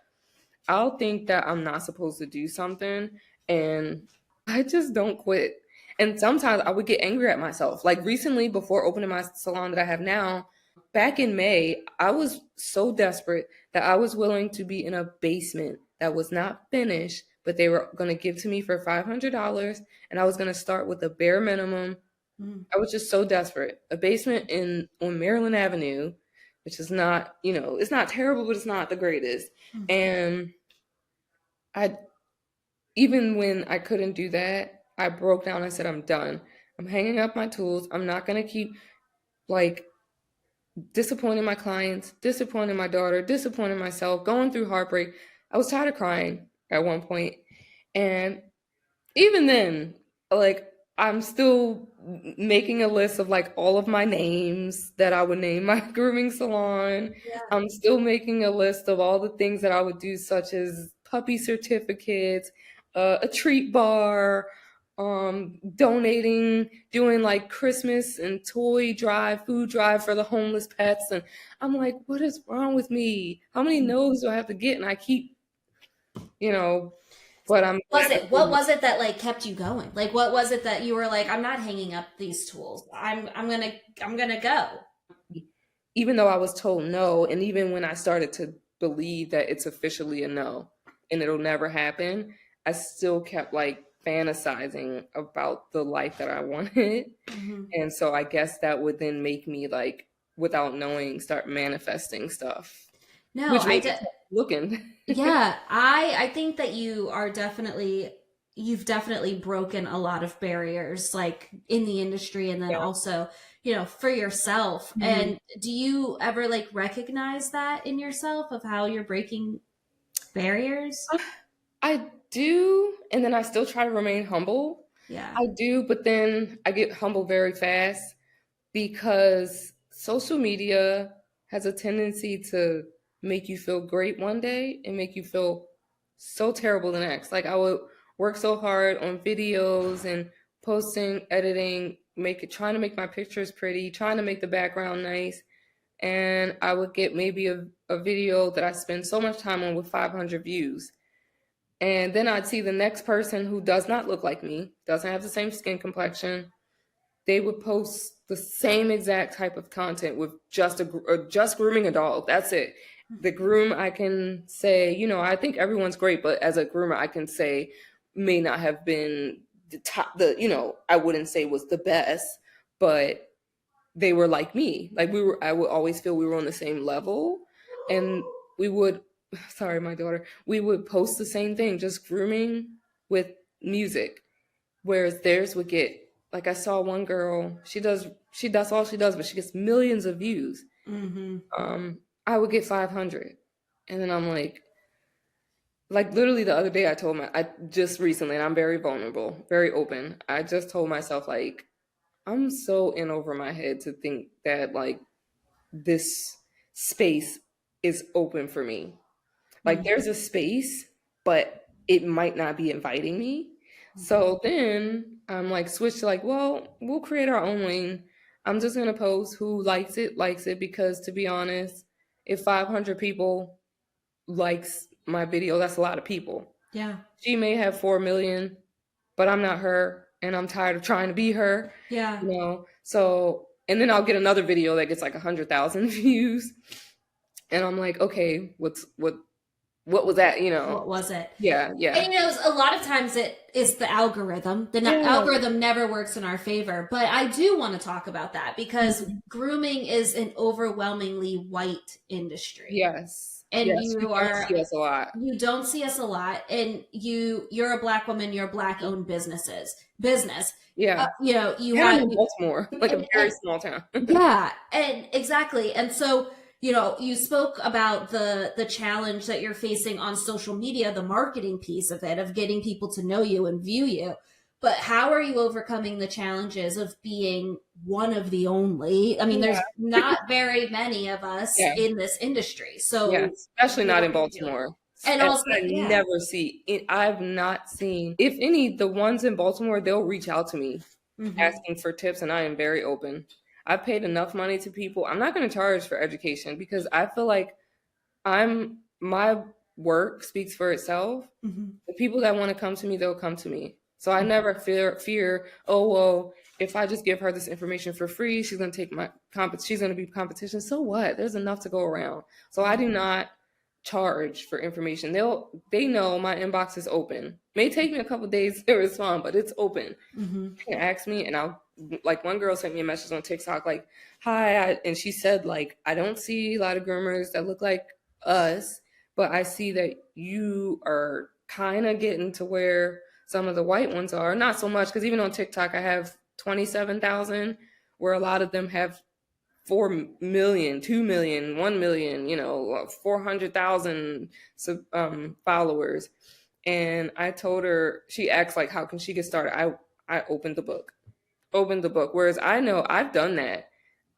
I'll think that I'm not supposed to do something and I just don't quit. And sometimes I would get angry at myself. Like recently, before opening my salon that I have now, back in May, I was so desperate that I was willing to be in a basement that was not finished, but they were going to give to me for $500, and I was going to start with a bare minimum. I was just so desperate. A basement on Maryland Avenue, which is not, it's not terrible, but it's not the greatest. And even when I couldn't do that, I broke down. I said, I'm done. I'm hanging up my tools. I'm not going to keep like disappointing my clients, disappointing my daughter, disappointing myself, going through heartbreak. I was tired of crying at one point. And even then, like, I'm still making a list of like all of my names that I would name my grooming salon. Yeah. I'm still making a list of all the things that I would do, such as puppy certificates, a treat bar, donating, doing like Christmas and toy drive, food drive for the homeless pets. And I'm like, what is wrong with me? How many no's do I have to get? And I keep, but what was it that like kept you going? Like, what was it that you were like, I'm not hanging up these tools. I'm gonna go. Even though I was told no, and even when I started to believe that it's officially a no and it'll never happen, I still kept like fantasizing about the life that I wanted. And so I guess that would then make me like, without knowing, start manifesting stuff. No, which made me looking. Yeah, I think that you've definitely broken a lot of barriers like in the industry and then also, for yourself. And do you ever like recognize that in yourself of how you're breaking barriers? I do, and then I still try to remain humble. Yeah. I do, but then I get humble very fast because social media has a tendency to make you feel great one day and make you feel so terrible the next. Like I would work so hard on videos and posting, editing, trying to make my pictures pretty, trying to make the background nice. And I would get maybe a video that I spend so much time on with 500 views. And then I'd see the next person who does not look like me, doesn't have the same skin complexion. They would post the same exact type of content with just grooming a dog. That's it. The groom, I can say, I think everyone's great, but as a groomer, I can say may not have been the top, I wouldn't say was the best, but they were like me. Like I would always feel we were on the same level, and we would sorry, my daughter, we would post the same thing, just grooming with music, whereas theirs would get, like, I saw one girl, that's all she does, but she gets millions of views. I would get 500. And then I'm like literally the other day I just recently, and I'm very vulnerable, very open. I just told myself, like, I'm so in over my head to think that like this space is open for me. Like there's a space, but it might not be inviting me. So then I'm like switch to like, well, we'll create our own lane. I'm just gonna post who likes it, because to be honest, if 500 people likes my video, that's a lot of people. Yeah. She may have 4 million, but I'm not her, and I'm tired of trying to be her. Yeah. You know, so, and then I'll get another video that gets like 100,000 views, and I'm like, okay, what was that? You know, What was it? Yeah. And a lot of times it is the algorithm. The algorithm never works in our favor. But I do want to talk about that because grooming is an overwhelmingly white industry. Yes. And yes, you don't see us a lot. You don't see us a lot, and you're a Black woman. You're Black-owned business. Yeah, you have in Baltimore, like a very small town. Yeah, and exactly, and so you spoke about the challenge that you're facing on social media, the marketing piece of it, of getting people to know you and view you. But how are you overcoming the challenges of being one of the only? I mean, there's not very many of us in this industry. So especially not in Baltimore. And also, never see it. I've not seen, if any, the ones in Baltimore, they'll reach out to me asking for tips, and I am very open. I've paid enough money to people. I'm not going to charge for education because I feel like my work speaks for itself. The people that want to come to me, they'll come to me. So I never fear, oh, well, if I just give her this information for free, she's going to take she's going to be competition. So what? There's enough to go around. So I do not charge for information. They know my inbox is open. It may take me a couple of days to respond, but it's open. You can ask me, and I'll, like, one girl sent me a message on TikTok, like, hi, and she said, like, I don't see a lot of groomers that look like us, but I see that you are kind of getting to where some of the white ones are. Not so much, because even on TikTok, I have 27,000, where a lot of them have 4 million, 2 million, 1 million, 400,000 followers. And I told her, she asked, like, how can she get started? I opened the book. Whereas I know I've done that.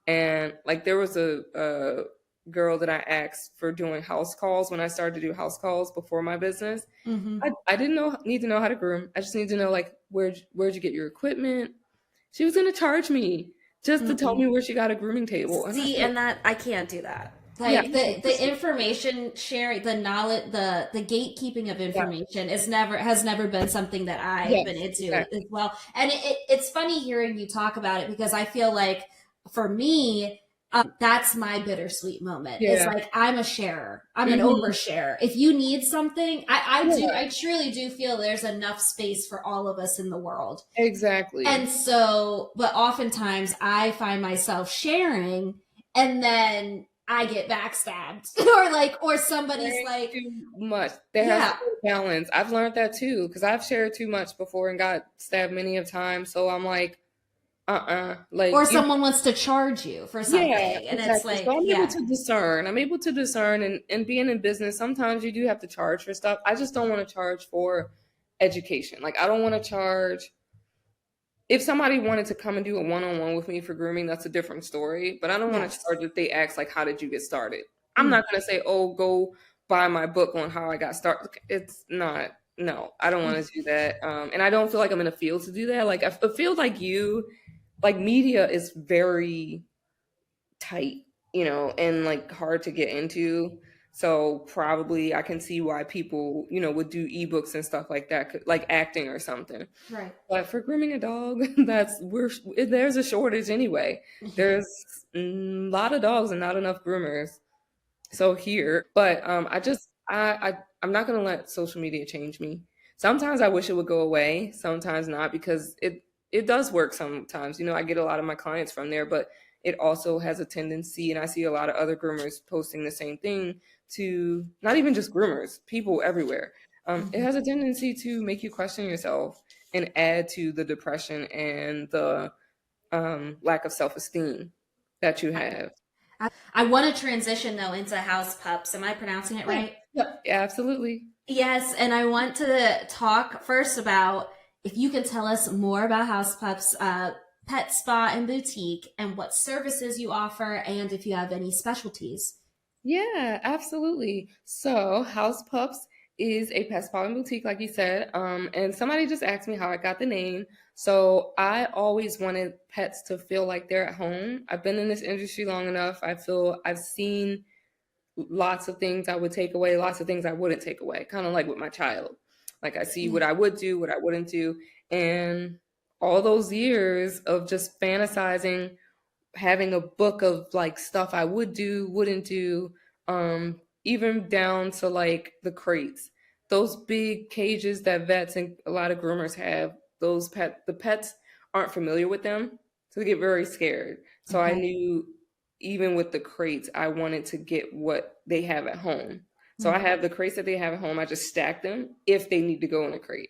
And like, there was a girl that I asked for doing house calls when I started to do house calls before my business. I didn't need to know how to groom. I just need to know, like, where'd you get your equipment? She was going to charge me just to tell me where she got a grooming table. And that I can't do that. Like, the information sharing, the knowledge, the gatekeeping of information has never been something that I've been into as well. And it's funny hearing you talk about it, because I feel like for me, that's my bittersweet moment. It's like, I'm a sharer. I'm an oversharer. If you need something, I truly do feel there's enough space for all of us in the world. Exactly. And so, but oftentimes I find myself sharing, and then I get backstabbed or somebody's like too much. There has to be a balance. I've learned that too, because I've shared too much before and got stabbed many of times. So I'm like, like, or someone wants to charge you for something, and it's like, so I'm able to discern, and being in business, sometimes you do have to charge for stuff. I just don't want to charge for education. Like, I don't want to charge. If somebody wanted to come and do a one-on-one with me for grooming, that's a different story. But I don't want to charge if they ask, like, how did you get started? I'm not going to say, oh, go buy my book on how I got started. It's not. No, I don't want to do that. And I don't feel like I'm in a field to do that. Like, I feel like media is very tight, and like hard to get into. So probably I can see why people, would do ebooks and stuff like that, like acting or something. Right. But for grooming a dog, there's a shortage anyway. There's a lot of dogs and not enough groomers. So here, but I'm not going to let social media change me. Sometimes I wish it would go away, sometimes not, because it does work sometimes. I get a lot of my clients from there, but it also has a tendency, and I see a lot of other groomers posting the same thing, to not even just groomers, people everywhere. It has a tendency to make you question yourself and add to the depression and the lack of self-esteem that you have. I want to transition though into House Pups. Am I pronouncing it right? Yeah, absolutely. Yes, and I want to talk first about if you can tell us more about House Pups, pet spa and boutique, and what services you offer, and if you have any specialties. Yeah, absolutely. So, House Pups is a pet spa and boutique, like you said. And somebody just asked me how I got the name. So, I always wanted pets to feel like they're at home. I've been in this industry long enough. I feel I've seen lots of things I would take away, lots of things I wouldn't take away, kind of like with my child. Like, I see what I would do, what I wouldn't do. And all those years of just fantasizing, having a book of like stuff I would do, wouldn't do, even down to like the crates, those big cages that vets and a lot of groomers have. The pets aren't familiar with them, so they get very scared. So I knew even with the crates, I wanted to get what they have at home. So I have the crates that they have at home. I just stack them if they need to go in a crate.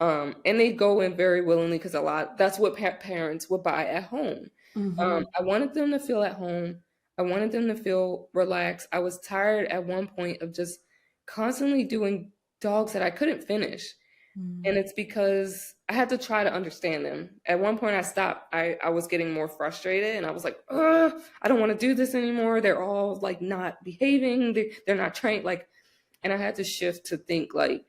And they go in very willingly because that's what parents would buy at home. I wanted them to feel at home. I wanted them to feel relaxed. I was tired at one point of just constantly doing dogs that I couldn't finish. And it's because I had to try to understand them. At one point I stopped. I was getting more frustrated and I was like, I don't want to do this anymore. They're all like not behaving. They're not trained. Like, and I had to shift to think like,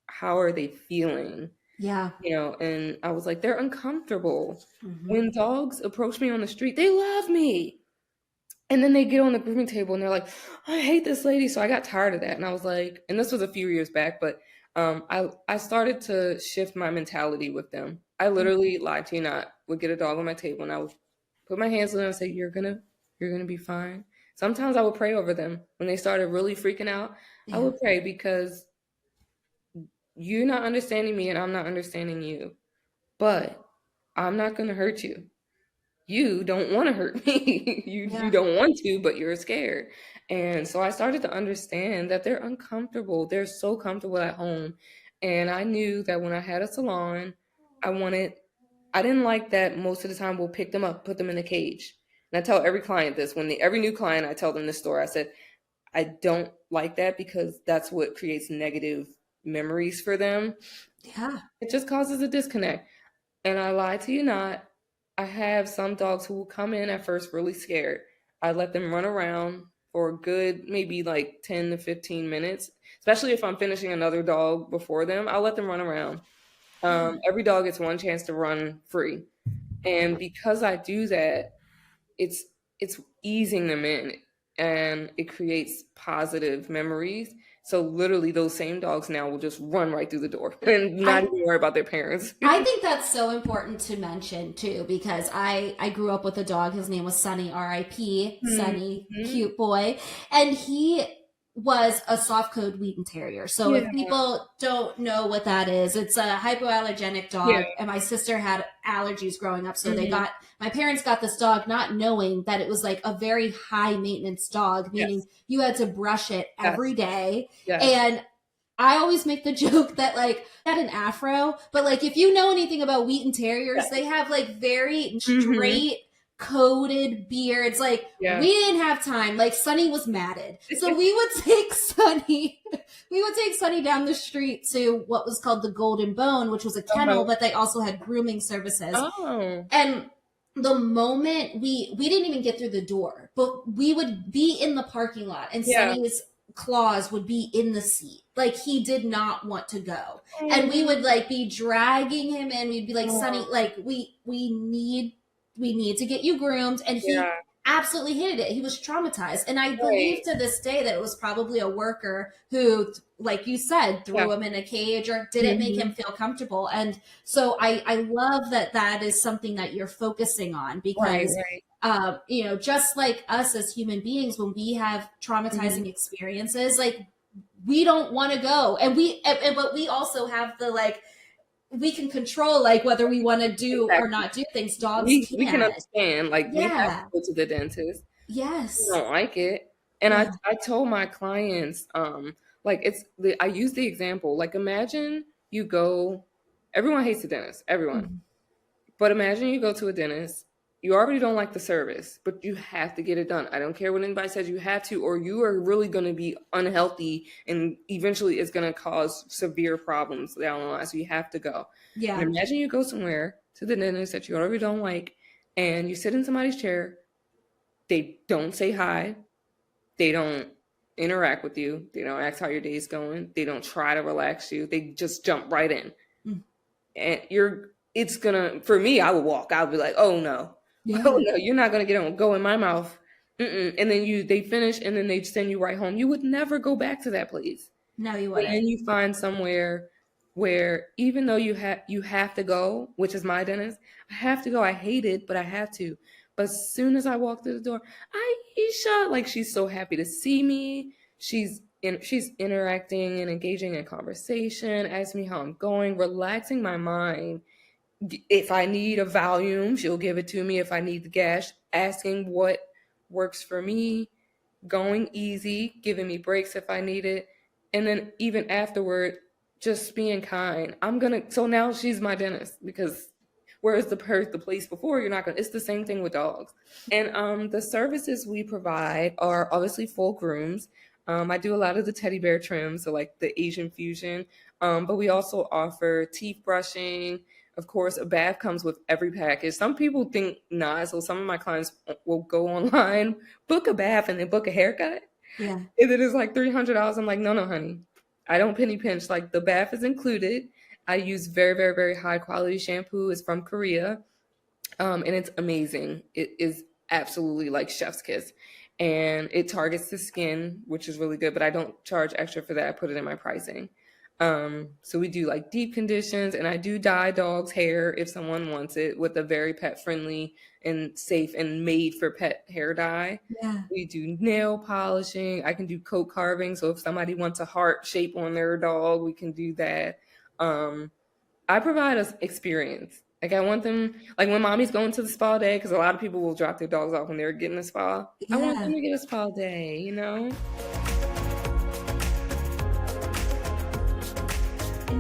how are they feeling? Yeah. You know, and I was like, they're uncomfortable. When dogs approach me on the street, they love me. And then they get on the grooming table and they're like, I hate this lady. So I got tired of that. And I was like, and this was a few years back, but I started to shift my mentality with them. I literally, lied to you not, would get a dog on my table and I would put my hands on them and say, you're gonna be fine. Sometimes I would pray over them. When they started really freaking out, I would pray because you're not understanding me and I'm not understanding you. But I'm not going to hurt you. You don't want to hurt me. You don't want to, but you're scared. And so I started to understand that they're uncomfortable. They're so comfortable at home. And I knew that when I had a salon, I didn't like that most of the time we'll pick them up, put them in a cage. And I tell every client this, every new client, I tell them this story. I said, I don't like that because that's what creates negative memories for them. Yeah. It just causes a disconnect. And I lie to you not, I have some dogs who will come in at first really scared. I let them run around for a good maybe like 10 to 15 minutes, especially if I'm finishing another dog before them. I'll let them run around. Every dog gets one chance to run free. And because I do that, it's easing them in and it creates positive memories. So literally those same dogs now will just run right through the door and not even worry about their parents. I think that's so important to mention too, because I grew up with a dog. His name was Sunny, R.I.P. Sunny, cute boy. And he was a soft coat Wheaten Terrier. So if people don't know what that is, it's a hypoallergenic dog. And my sister had allergies growing up. So my parents got this dog not knowing that it was like a very high maintenance dog, meaning you had to brush it every day. And I always make the joke that like had an afro, but like if you know anything about Wheaten Terriers, they have like very straight coated beards. Like we didn't have time. Like Sunny was matted. So we would take Sunny down the street to what was called the Golden Bone, which was a kennel, but they also had grooming services. And the moment we didn't even get through the door, but we would be in the parking lot and Sunny's claws would be in the seat. Like he did not want to go. And we would like be dragging him in. We'd be like, Sunny, like we need to get you groomed. And he absolutely hated it. He was traumatized. And I believe to this day that it was probably a worker who, like you said, threw him in a cage or didn't make him feel comfortable. And so I love that is something that you're focusing on because, you know, just like us as human beings, when we have traumatizing experiences, like we don't want to go. But we also have the, like, we can control like whether we want to do or not do things. Dogs we can understand, like we have to go to the dentist. Yes. We don't like it. And I told my clients, I use the example, like imagine you go, everyone hates the dentist, everyone. Mhm. But imagine you go to a dentist, you already don't like the service, but you have to get it done. I don't care what anybody says, you have to, or you are really going to be unhealthy and eventually it's going to cause severe problems down the line. So you have to go. Yeah. And imagine you go somewhere to the dentist that you already don't like and you sit in somebody's chair. They don't say hi. They don't interact with you. They don't ask how your day's going. They don't try to relax you. They just jump right in. Mm. And it's gonna, for me, I would walk. I would be like, oh no. Yeah. Oh no, you're not gonna go in my mouth. Mm-mm. And then they finish and then they send you right home. You would never go back to that place. No, you wouldn't. And then you find somewhere where even though you have to go, which is my dentist, I have to go. I hate it, but I have to. But as soon as I walk through the door, Aisha, like she's so happy to see me. She's interacting and engaging in conversation, asking me how I'm going, relaxing my mind. If I need a volume, she'll give it to me. If I need the gas, asking what works for me, going easy, giving me breaks if I need it. And then even afterward, just being kind. So now she's my dentist because whereas the place before, you're not gonna, it's the same thing with dogs. And the services we provide are obviously full grooms. I do a lot of the teddy bear trims, so like the Asian fusion. But we also offer teeth brushing. Of course, a bath comes with every package. Some people think not, so some of my clients will go online, book a bath, and then book a haircut. Yeah. And it is like $300. I'm like, no, honey. I don't penny pinch. Like the bath is included. I use very, very, very high quality shampoo. It's from Korea. And it's amazing. It is absolutely like chef's kiss. And it targets the skin, which is really good, but I don't charge extra for that. I put it in my pricing. So we do like deep conditions, and I do dye dogs' hair if someone wants it with a very pet friendly and safe and made for pet hair dye. Yeah. We do nail polishing. I can do coat carving. So if somebody wants a heart shape on their dog, we can do that. I provide us experience. Like I want them, like when mommy's going to the spa day, because a lot of people will drop their dogs off when they're getting a spa. Yeah. I want them to get a spa day, you know?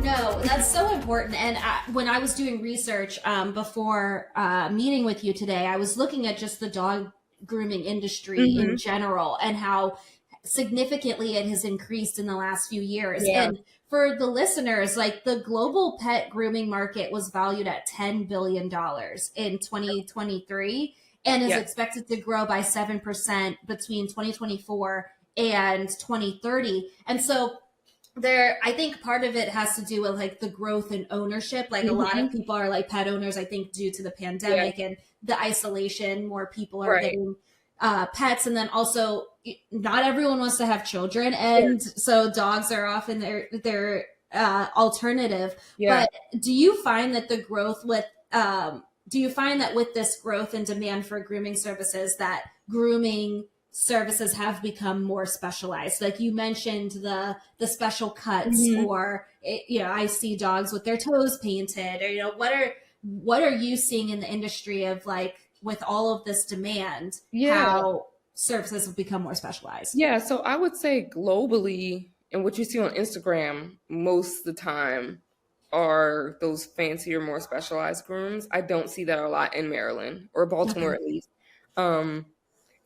No, that's so important. And when I was doing research before meeting with you today, I was looking at just the dog grooming industry in general and how significantly it has increased in the last few years. Yeah. And for the listeners, like the global pet grooming market was valued at $10 billion in 2023 and is expected to grow by 7% between 2024 and 2030. And so I think part of it has to do with like the growth in ownership. Like a lot of people are like pet owners, I think, due to the pandemic and the isolation, more people are getting pets. And then also not everyone wants to have children. And so dogs are often their alternative. But do you find that with this growth and demand for grooming services that grooming services have become more specialized? Like you mentioned the special cuts or I see dogs with their toes painted, or what are you seeing in the industry of like with all of this demand how services have become more specialized? So I would say globally, and what you see on Instagram most of the time are those fancier, more specialized grooms. I don't see that a lot in Maryland or Baltimore at least.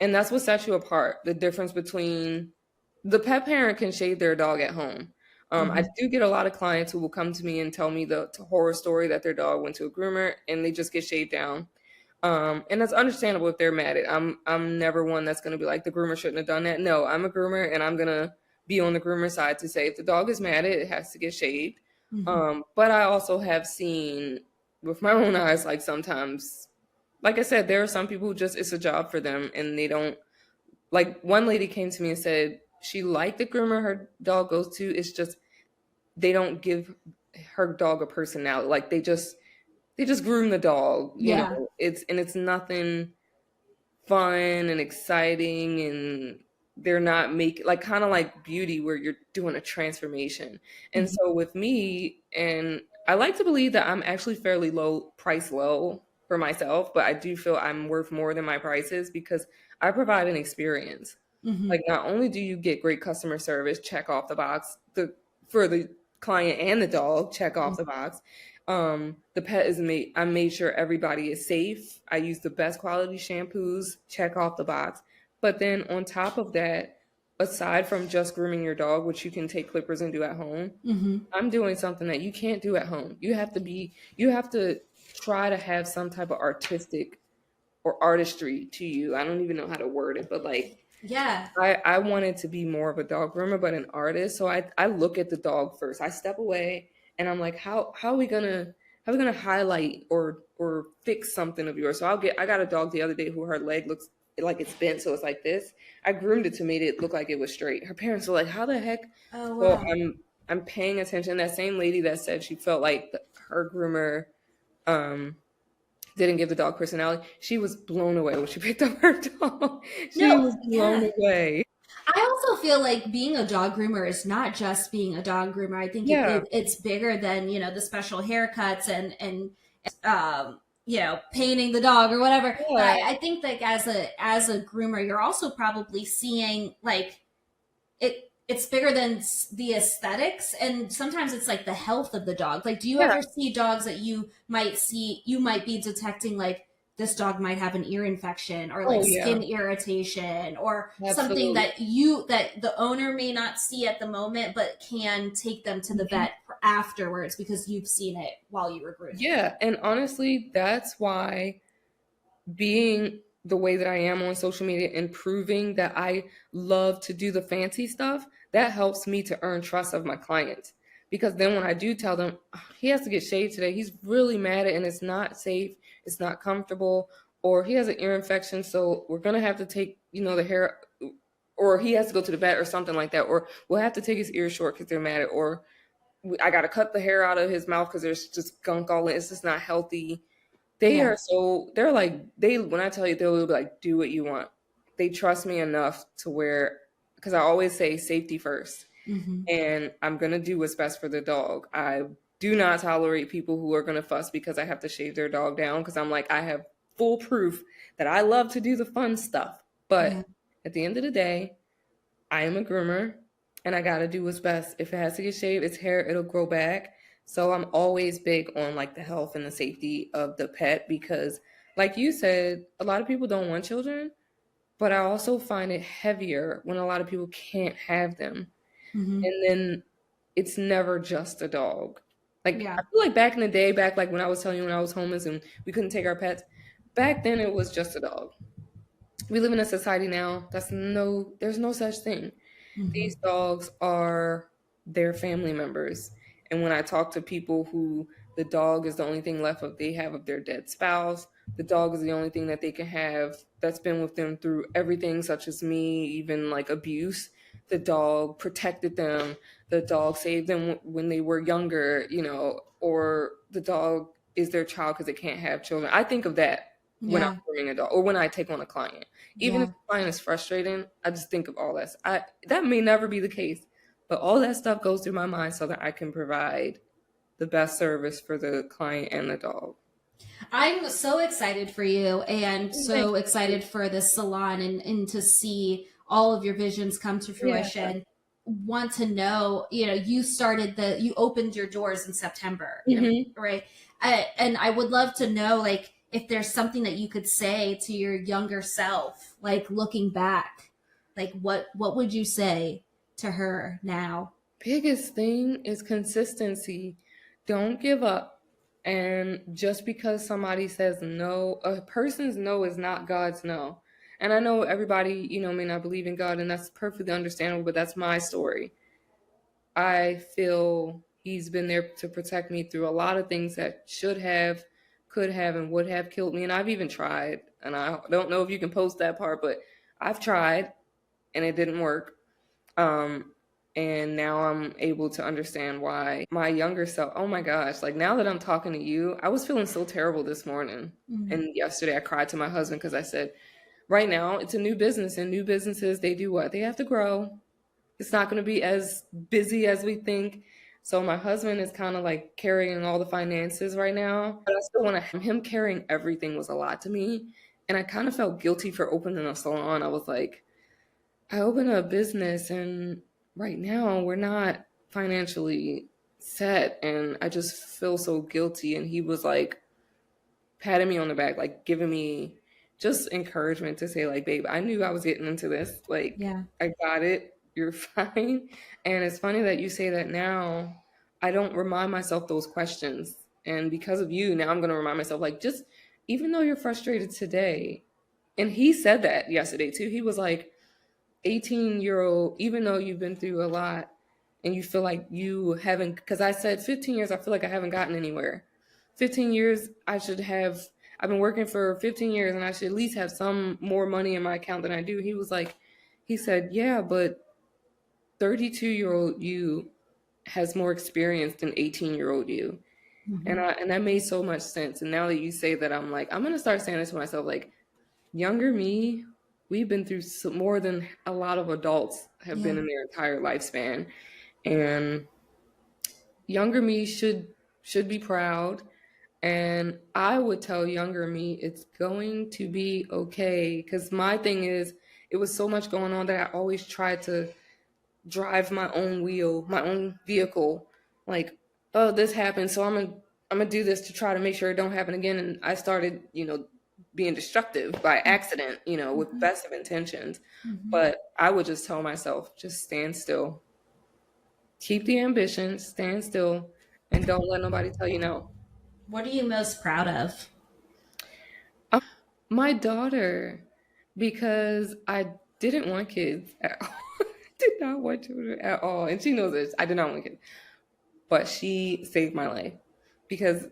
And that's what sets you apart. The difference between the pet parent can shave their dog at home. I do get a lot of clients who will come to me and tell me the horror story that their dog went to a groomer and they just get shaved down. And that's understandable if they're mad at it. I'm never one that's going to be like the groomer shouldn't have done that. No, I'm a groomer and I'm going to be on the groomer side to say if the dog is mad at it, it has to get shaved. But I also have seen with my own eyes, like sometimes, like I said, there are some people who just, it's a job for them and they don't, like one lady came to me and said she liked the groomer her dog goes to. It's just, they don't give her dog a personality. Like they just groom the dog. You know? It's nothing fun and exciting, and they're not making like kind of like beauty where you're doing a transformation. And so with me, and I like to believe that I'm actually fairly low for myself, but I do feel I'm worth more than my prices because I provide an experience. Like, not only do you get great customer service, check off the box, for the client and the dog, check off the box. The pet is I made sure everybody is safe. I use the best quality shampoos, check off the box. But then on top of that, aside from just grooming your dog, which you can take clippers and do at home, I'm doing something that you can't do at home. You have to try to have some type of artistic or artistry to you. I don't even know how to word it, but like, yeah, I wanted to be more of a dog groomer, but an artist. So I look at the dog first. I step away and I'm like, how are we gonna highlight or fix something of yours? So I got a dog the other day who her leg looks like it's bent, so it's like this. I groomed it to make it look like it was straight. Her parents were like, how the heck? oh So wow. I'm paying attention. That same lady that said she felt like her groomer didn't give the dog personality, she was blown away when she picked up her dog. She was blown away. I also feel like being a dog groomer is not just being a dog groomer. I think it's bigger than, you know, the special haircuts and you know, painting the dog or whatever. Yeah. But I think like as a groomer, you're also probably seeing like it's bigger than the aesthetics, and sometimes it's like the health of the dog. Like, do you ever see dogs that you might be detecting like this dog might have an ear infection or like skin irritation or something that the owner may not see at the moment, but can take them to the vet afterwards because you've seen it while you were grooming? Yeah, and honestly, that's why being the way that I am on social media and proving that I love to do the fancy stuff, that helps me to earn trust of my clients. Because then when I do tell them, oh, he has to get shaved today, he's really mad and it's not safe, it's not comfortable, or he has an ear infection, so we're going to have to take, you know, the hair, or he has to go to the vet or something like that, or we'll have to take his ears short because they're mad, or I got to cut the hair out of his mouth because there's just gunk all in, it's just not healthy. They're like, when I tell you, they'll be like, do what you want. They trust me enough to where, because I always say safety first. And I'm going to do what's best for the dog. I do not tolerate people who are going to fuss because I have to shave their dog down, because I'm like, I have full proof that I love to do the fun stuff. But at the end of the day, I am a groomer and I got to do what's best. If it has to get shaved, its hair, it'll grow back. So I'm always big on like the health and the safety of the pet, because like you said, a lot of people don't want children, but I also find it heavier when a lot of people can't have them. And then it's never just a dog. Like, I feel like back in the day, like when I was telling you when I was homeless and we couldn't take our pets, back then it was just a dog. We live in a society now there's no such thing. These dogs are their family members. And when I talk to people who the dog is the only thing left they have of their dead spouse, the dog is the only thing that they can have that's been with them through everything, such as me, even like abuse. The dog protected them. The dog saved them when they were younger, you know, or the dog is their child because they can't have children. I think of that when I'm grooming a dog or when I take on a client. Even if the client is frustrating, I just think of all this. That may never be the case, but all that stuff goes through my mind so that I can provide the best service for the client and the dog. I'm so excited for you and so excited for this salon and to see all of your visions come to fruition. Want to know, you know, you opened your doors in September, right? And I would love to know, like, if there's something that you could say to your younger self, like looking back, like what would you say to her now? Biggest thing is consistency. Don't give up. And just because somebody says no, a person's no is not God's no. And I know everybody, you know, may not believe in God, and that's perfectly understandable, but that's my story. I feel he's been there to protect me through a lot of things that should have, could have, and would have killed me. And I've even tried. And I don't know if you can post that part, but I've tried and it didn't work. And now I'm able to understand why my younger self, oh my gosh, like now that I'm talking to you, I was feeling so terrible this morning. And yesterday I cried to my husband because I said, right now it's a new business, and new businesses, they do what? They have to grow. It's not going to be as busy as we think. So my husband is kind of like carrying all the finances right now, but I still want to, him carrying everything was a lot to me. And I kind of felt guilty for opening a salon. I was like, I opened a business, and right now we're not financially set, and I just feel so guilty. And he was like patting me on the back, like giving me just encouragement to say, like, babe, I knew I was getting into this. Like, Yeah. I got it. You're fine. And it's funny that you say that now. I don't remind myself those questions. And because of you, now I'm going to remind myself, like, just even though you're frustrated today, and he said that yesterday too. He was like, 18-year-old, even though you've been through a lot and you feel like you haven't, because I said 15 years, I feel like I haven't gotten anywhere. 15 years, I've been working for 15 years and I should at least have some more money in my account than I do. He said, yeah, but 32-year-old you has more experience than 18-year-old you. Mm-hmm. And that made so much sense. And now that you say that, I'm like, I'm going to start saying this to myself, like, younger me, we've been through more than a lot of adults have been in their entire lifespan. And younger me should be proud. And I would tell younger me it's going to be okay. Because my thing is, it was so much going on that I always tried to drive my own vehicle. Like, oh, this happened, so I'm gonna do this to try to make sure it don't happen again. And I started, being destructive by accident, with best of intentions. Mm-hmm. But I would just tell myself, just stand still, keep the ambition, stand still, and don't let nobody tell you no. What are you most proud of? My daughter, because I didn't want kids at all. Did not want children at all, and she knows this. I did not want kids, but she saved my life because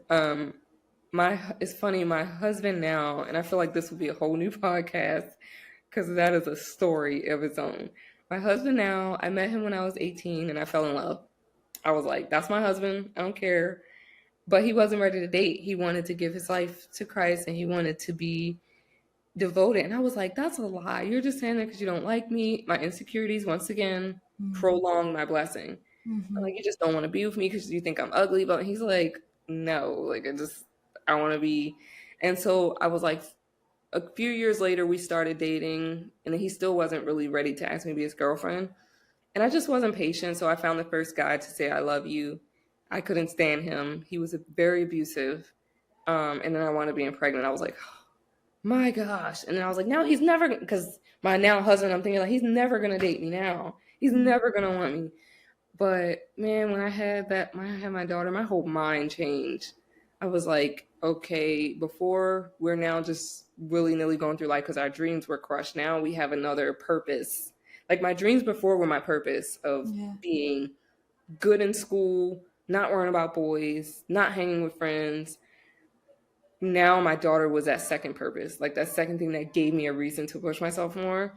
it's funny. My husband now, and I feel like this would be a whole new podcast because that is a story of its own. My husband now, I met him when I was 18, and I fell in love. I was like, "That's my husband. I don't care." But he wasn't ready to date. He wanted to give his life to Christ, and he wanted to be devoted. And I was like, that's a lie. You're just saying that because you don't like me. My insecurities, once again, prolong my blessing. Mm-hmm. I'm like, you just don't want to be with me because you think I'm ugly. But he's like, no, like, I want to be. And so I was like, a few years later, we started dating, and he still wasn't really ready to ask me to be his girlfriend. And I just wasn't patient. So I found the first guy to say, I love you. I couldn't stand him. He was very abusive. And then I wanted to be pregnant. I was like, my gosh. And then I was like, no, he's never, because my now husband, I'm thinking like, he's never going to date me now. He's never going to want me. But man, when I had my daughter, my whole mind changed. I was like, okay, before we're now just willy-nilly going through life because our dreams were crushed. Now we have another purpose. Like my dreams before were my purpose of being good in school, not worrying about boys, not hanging with friends. Now my daughter was that second purpose, like that second thing that gave me a reason to push myself more.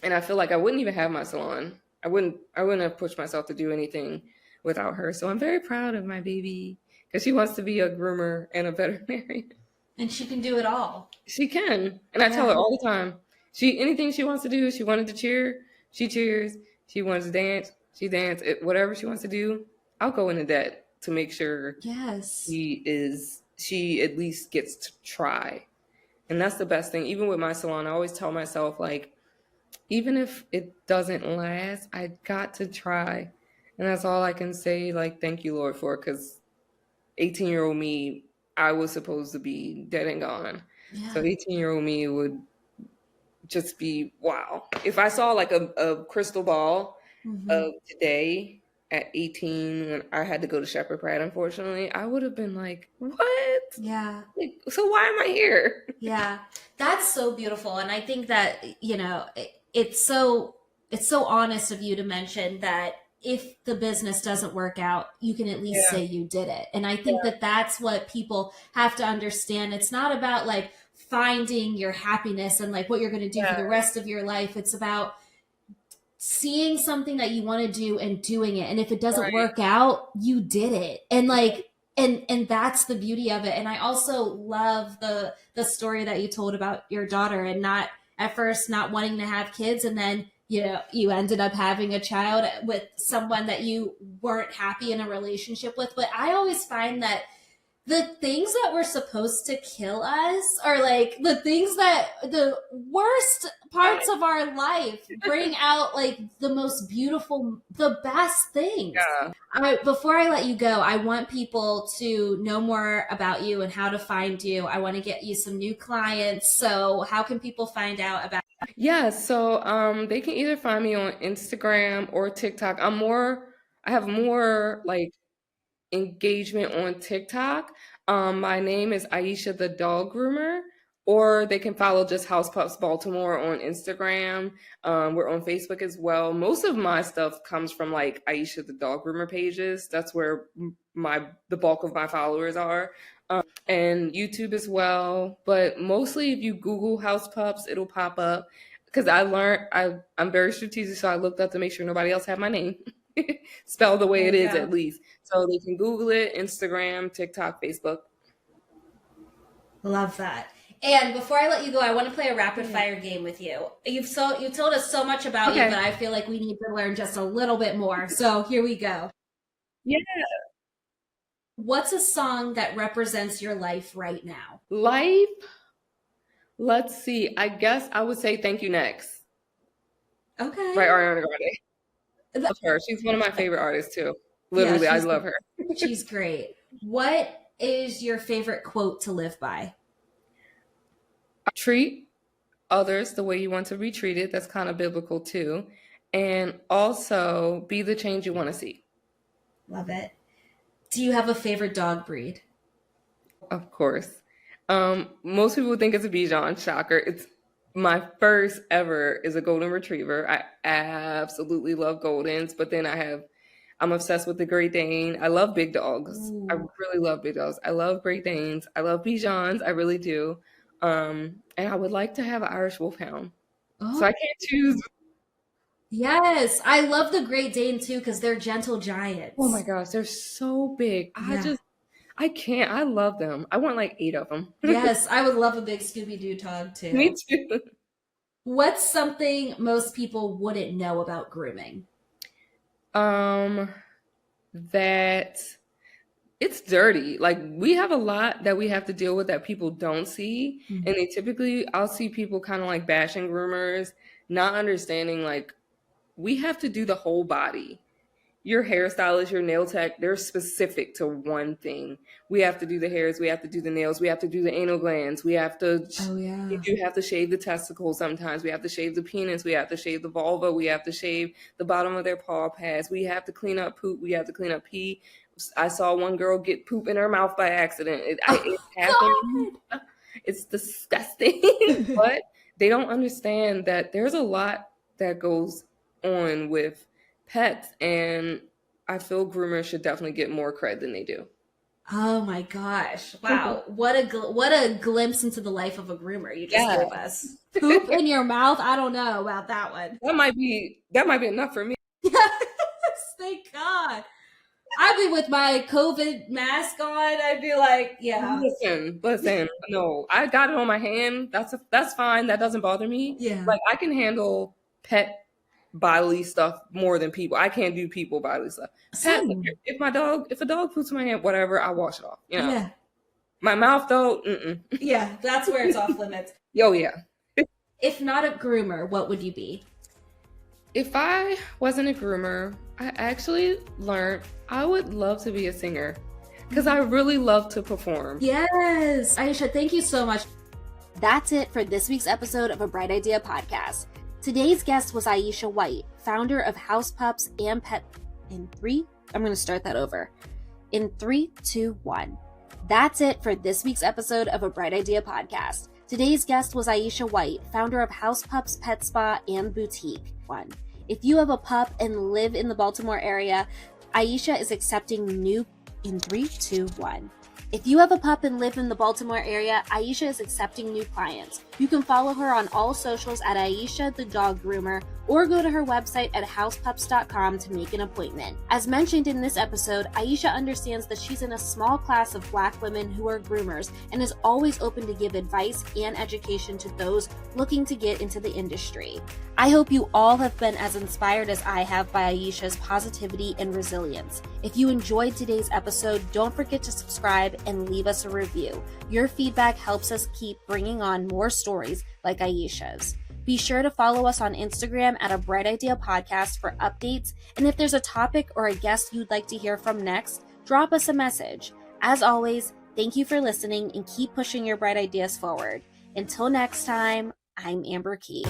And I feel like I wouldn't even have my salon. I wouldn't have pushed myself to do anything without her. So I'm very proud of my baby because she wants to be a groomer and a veterinarian. And she can do it all. She can. And I tell her all the time, anything she wants to do, she wanted to cheer, she cheers. She wants to dance, she dances. Whatever she wants to do, I'll go into debt to make sure she at least gets to try. And that's the best thing. Even with my salon, I always tell myself, like, even if it doesn't last, I got to try. And that's all I can say, like, thank you, Lord, for, because 18-year-old me, I was supposed to be dead and gone. Yeah. So 18-year-old me would just be, wow. If I saw like a crystal ball of today at 18 when I had to go to Shepherd Pratt, unfortunately, I would have been like, what? Yeah. Like, so why am I here? Yeah. That's so beautiful. And I think that, it's so honest of you to mention that if the business doesn't work out, you can at least say you did it. And I think that that's what people have to understand. It's not about like finding your happiness and like what you're going to do for the rest of your life. It's about seeing something that you want to do and doing it. And if it doesn't work out, you did it. And like, and that's the beauty of it. And I also love the story that you told about your daughter and not at first not wanting to have kids. And then, you ended up having a child with someone that you weren't happy in a relationship with. But I always find that the things that were supposed to kill us are like the things that the worst parts of our life bring out like the most beautiful, the best things. Yeah. Before I let you go, I want people to know more about you and how to find you. I want to get you some new clients. So how can people find out about? Yeah, so they can either find me on Instagram or TikTok. I have more like engagement on TikTok. My name is Iesha the Dog Groomer, or they can follow just Haus Pups Baltimore on Instagram. We're on Facebook as well. Most of my stuff comes from like Iesha the Dog Groomer pages. That's where the bulk of my followers are. And YouTube as well. But mostly if you Google Haus Pups, it'll pop up. Because I'm very strategic, so I looked up to make sure nobody else had my name spelled the way it is at least. So they can Google it, Instagram, TikTok, Facebook. Love that. And before I let you go, I want to play a rapid fire game with you. You told us so much about you, but I feel like we need to learn just a little bit more. So here we go. Yeah. What's a song that represents your life right now? Life? Let's see. I guess I would say Thank You Next. Okay. Right, Ariana Grande. Love her. She's one of my favorite artists too. Literally, I love her. She's great. What is your favorite quote to live by? Treat others the way you want to be treated. That's kind of biblical too. And also be the change you want to see. Love it. Do you have a favorite dog breed? Of course. Most people think it's a Bichon. Shocker. It's my first ever is a golden retriever. I absolutely love Goldens, but then I'm obsessed with the Great Dane. I love big dogs. Ooh. I really love big dogs. I love Great Danes. I love Bichons. I really do. And I would like to have an Irish Wolfhound. Oh. So I can't choose. Yes, I love the Great Dane too because they're gentle giants. Oh my gosh, they're so big. Yeah. I can't. I love them. I want like 8 of them. Yes, I would love a big Scooby-Doo dog too. Me too. What's something most people wouldn't know about grooming? That it's dirty. Like we have a lot that we have to deal with that people don't see. Mm-hmm. And I'll see people kind of like bashing groomers, not understanding like we have to do the whole body. Your hairstylist, your nail tech, they're specific to one thing. We have to do the hairs, we have to do the nails, we have to do the anal glands, we have to you do have to shave the testicles sometimes, we have to shave the penis, we have to shave the vulva, we have to shave the bottom of their paw pads, we have to clean up poop, we have to clean up pee. I saw one girl get poop in her mouth by accident. It happened. God. It's disgusting. But they don't understand that there's a lot that goes on with pets, and I feel groomers should definitely get more cred than they do. Oh my gosh. Wow. What a glimpse into the life of a groomer you just gave us. Poop in your mouth? I don't know about that one. That might be enough for me. Yes, thank God. I'd be with my COVID mask on. I'd be like, yeah. Listen. No, I got it on my hand. That's fine. That doesn't bother me. Yeah. Like I can handle pet bodily stuff more than people. I can't do people bodily stuff. Pet, if a dog poops in my hand, whatever, I wash it off. You know. Yeah. My mouth though, Yeah, that's where it's off limits. Oh yeah. If not a groomer, what would you be? If I wasn't a groomer, I actually learned I would love to be a singer because I really love to perform. Yes. Aisha, thank you so much. That's it for this week's episode of A Bright Idea Podcast. Today's guest was Aisha White, founder of Haus Pups and Pet. In 3, I'm going to start that over. In 3, 2, 1. That's it for this week's episode of A Bright Idea Podcast. Today's guest was Aisha White, founder of Haus Pups Pet Spa and Boutique. 1. If you have a pup and live in the Baltimore area, Iesha is accepting new. In 3, 2, 1. If you have a pup and live in the Baltimore area, Iesha is accepting new clients. You can follow her on all socials at Iesha the Dog Groomer or go to her website at houspups.com to make an appointment. As mentioned in this episode, Iesha understands that she's in a small class of Black women who are groomers and is always open to give advice and education to those looking to get into the industry. I hope you all have been as inspired as I have by Iesha's positivity and resilience. If you enjoyed today's episode, don't forget to subscribe and leave us a review. Your feedback helps us keep bringing on more stories like Aisha's. Be sure to follow us on Instagram at A Bright Idea Podcast for updates. And if there's a topic or a guest you'd like to hear from next, drop us a message. As always, thank you for listening and keep pushing your bright ideas forward. Until next time, I'm Amber Key.